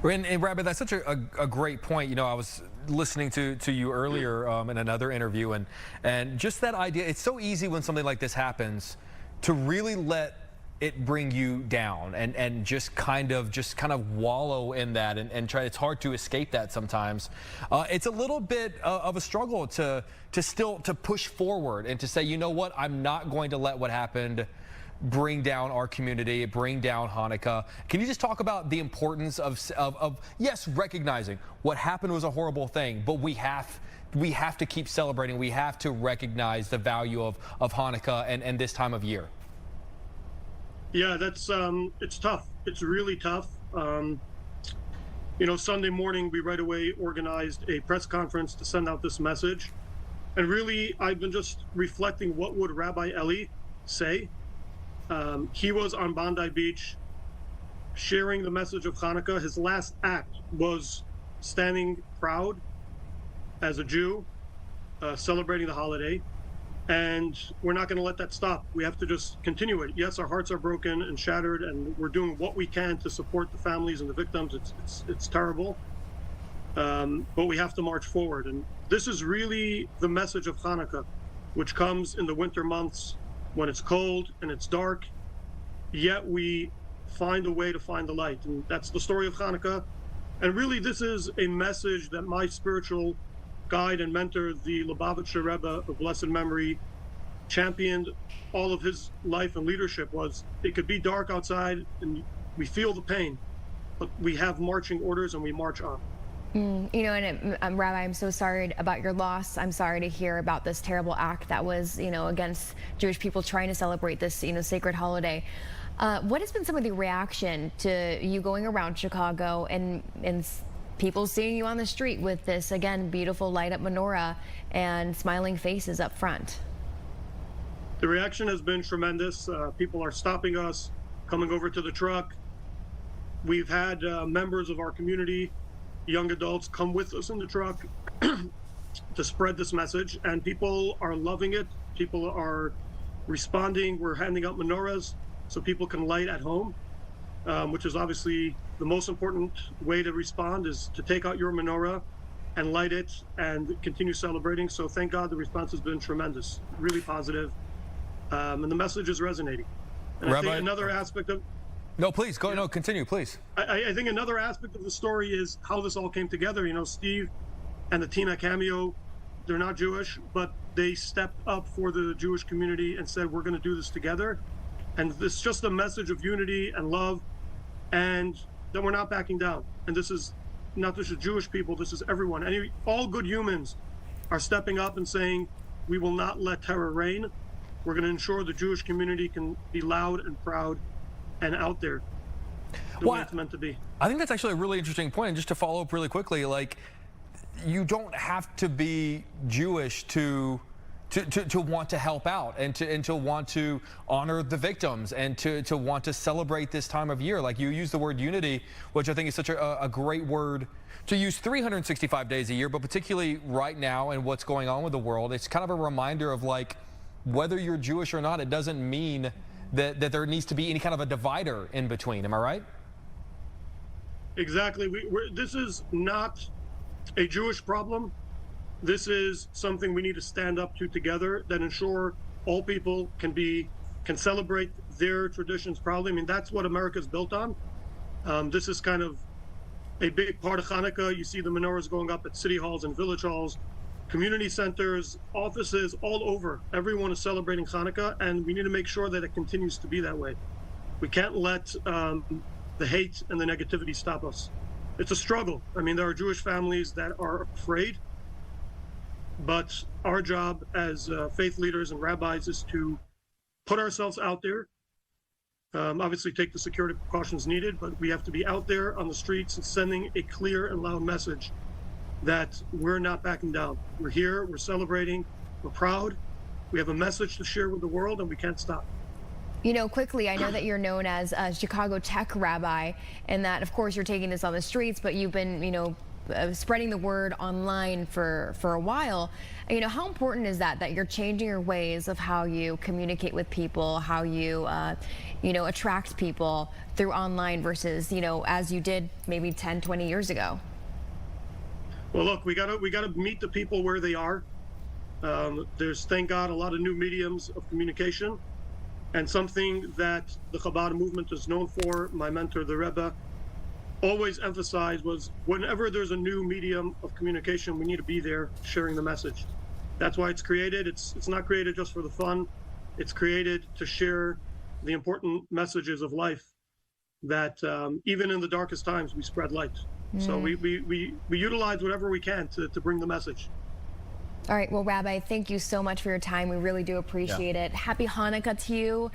And Rabbi, that's such a great point. I was listening to you earlier in another interview, and just that idea. It's so easy when something like this happens to really let it bring you down and just kind of wallow in that and try. It's hard to escape that sometimes. It's a little bit of a struggle to push forward and to say, you know what, I'm not going to let what happened bring down our community, bring down Hanukkah. Can you just talk about the importance of yes, recognizing what happened was a horrible thing, but we have to keep celebrating. We have to recognize the value of Hanukkah and this time of year. Yeah, that's it's tough. It's really tough. Sunday morning we right away organized a press conference to send out this message, and really I've been just reflecting, what would Rabbi Eli say? He was on Bondi Beach sharing the message of Hanukkah. His last act was standing proud as a Jew, celebrating the holiday. And we're not going to let that stop. We have to just continue it. Yes, our hearts are broken and shattered, and we're doing what we can to support the families and the victims. It's terrible. But we have to march forward. And this is really the message of Hanukkah, which comes in the winter months, when it's cold and it's dark, yet we find a way to find the light. And that's the story of Hanukkah. And really, this is a message that my spiritual guide and mentor, the Lubavitcher Rebbe of blessed memory, championed all of his life and leadership. Was it could be dark outside and we feel the pain, but we have marching orders and we march on. Rabbi, I'm so sorry about your loss. I'm sorry to hear about this terrible act that was, against Jewish people trying to celebrate this, sacred holiday. What has been some of the reaction to you going around Chicago and people seeing you on the street with this, again, beautiful light up menorah and smiling faces up front? The reaction has been tremendous. People are stopping us, coming over to the truck. We've had members of our community, young adults, come with us in the truck to spread this message, and people are loving it. People are responding. We're handing out menorahs so people can light at home, which is obviously the most important way to respond, is to take out your menorah and light it and continue celebrating. So thank God the response has been tremendous, really positive, and the message is resonating. And Rabbi, I think another aspect of... No, please, go. Yeah. No, continue, please. I think another aspect of the story is how this all came together. Steve and the team at Cameo, they're not Jewish, but they stepped up for the Jewish community and said, we're going to do this together. And it's just a message of unity and love, and that we're not backing down. And this is not just Jewish people, this is everyone. All good humans are stepping up and saying, we will not let terror reign. We're going to ensure the Jewish community can be loud and proud and out there the way it's meant to be. I think that's actually a really interesting point. And just to follow up really quickly, you don't have to be Jewish to to want to help out and to want to honor the victims and to want to celebrate this time of year. Like you use the word unity, which I think is such a great word to use 365 days a year, but particularly right now and what's going on with the world. It's kind of a reminder of like, whether you're Jewish or not, it doesn't mean that there needs to be any kind of a divider in between. Am I right? Exactly. This is not a Jewish problem. This is something we need to stand up to together that ensure all people can celebrate their traditions proudly. I mean, that's what America's built on. This is kind of a big part of Hanukkah. You see the menorahs going up at city halls and village halls, community centers, offices, all over. Everyone is celebrating Hanukkah, and we need to make sure that it continues to be that way. We can't let the hate and the negativity stop us. It's a struggle. I mean, there are Jewish families that are afraid, but our job as faith leaders and rabbis is to put ourselves out there. Obviously take the security precautions needed, but we have to be out there on the streets and sending a clear and loud message that we're not backing down. We're here, we're celebrating, we're proud, we have a message to share with the world, and we can't stop. You know, quickly, I know that you're known as a Chicago tech rabbi, and that, of course, you're taking this on the streets, but you've been, you know, spreading the word online for a while. You know, how important is that you're changing your ways of how you communicate with people, how you, you know, attract people through online versus, you know, as you did maybe 10, 20 years ago? Well, look, we gotta meet the people where they are. There's, thank God, a lot of new mediums of communication, and something that the Chabad movement is known for, my mentor, the Rebbe, always emphasized was whenever there's a new medium of communication, we need to be there sharing the message. That's why it's created. It's not created just for the fun. It's created to share the important messages of life that even in the darkest times, we spread light. So we utilize whatever we can to bring the message. All right, well, Rabbi, thank you so much for your time. We really do appreciate it. Happy Hanukkah to you.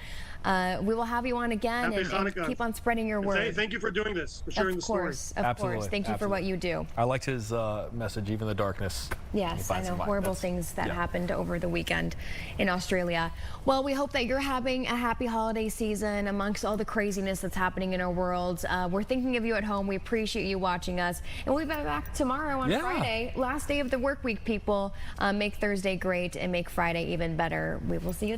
We will have you on again and keep on spreading your word. Thank you for doing this, for sharing the story. Of course. Thank you for what you do. I liked his message, even the darkness. Yes, I know, horrible things that happened over the weekend in Australia. Well, we hope that you're having a happy holiday season amongst all the craziness that's happening in our world. We're thinking of you at home. We appreciate you watching us. And we'll be back tomorrow on Friday, last day of the work week, people. Make Thursday great and make Friday even better. We will see you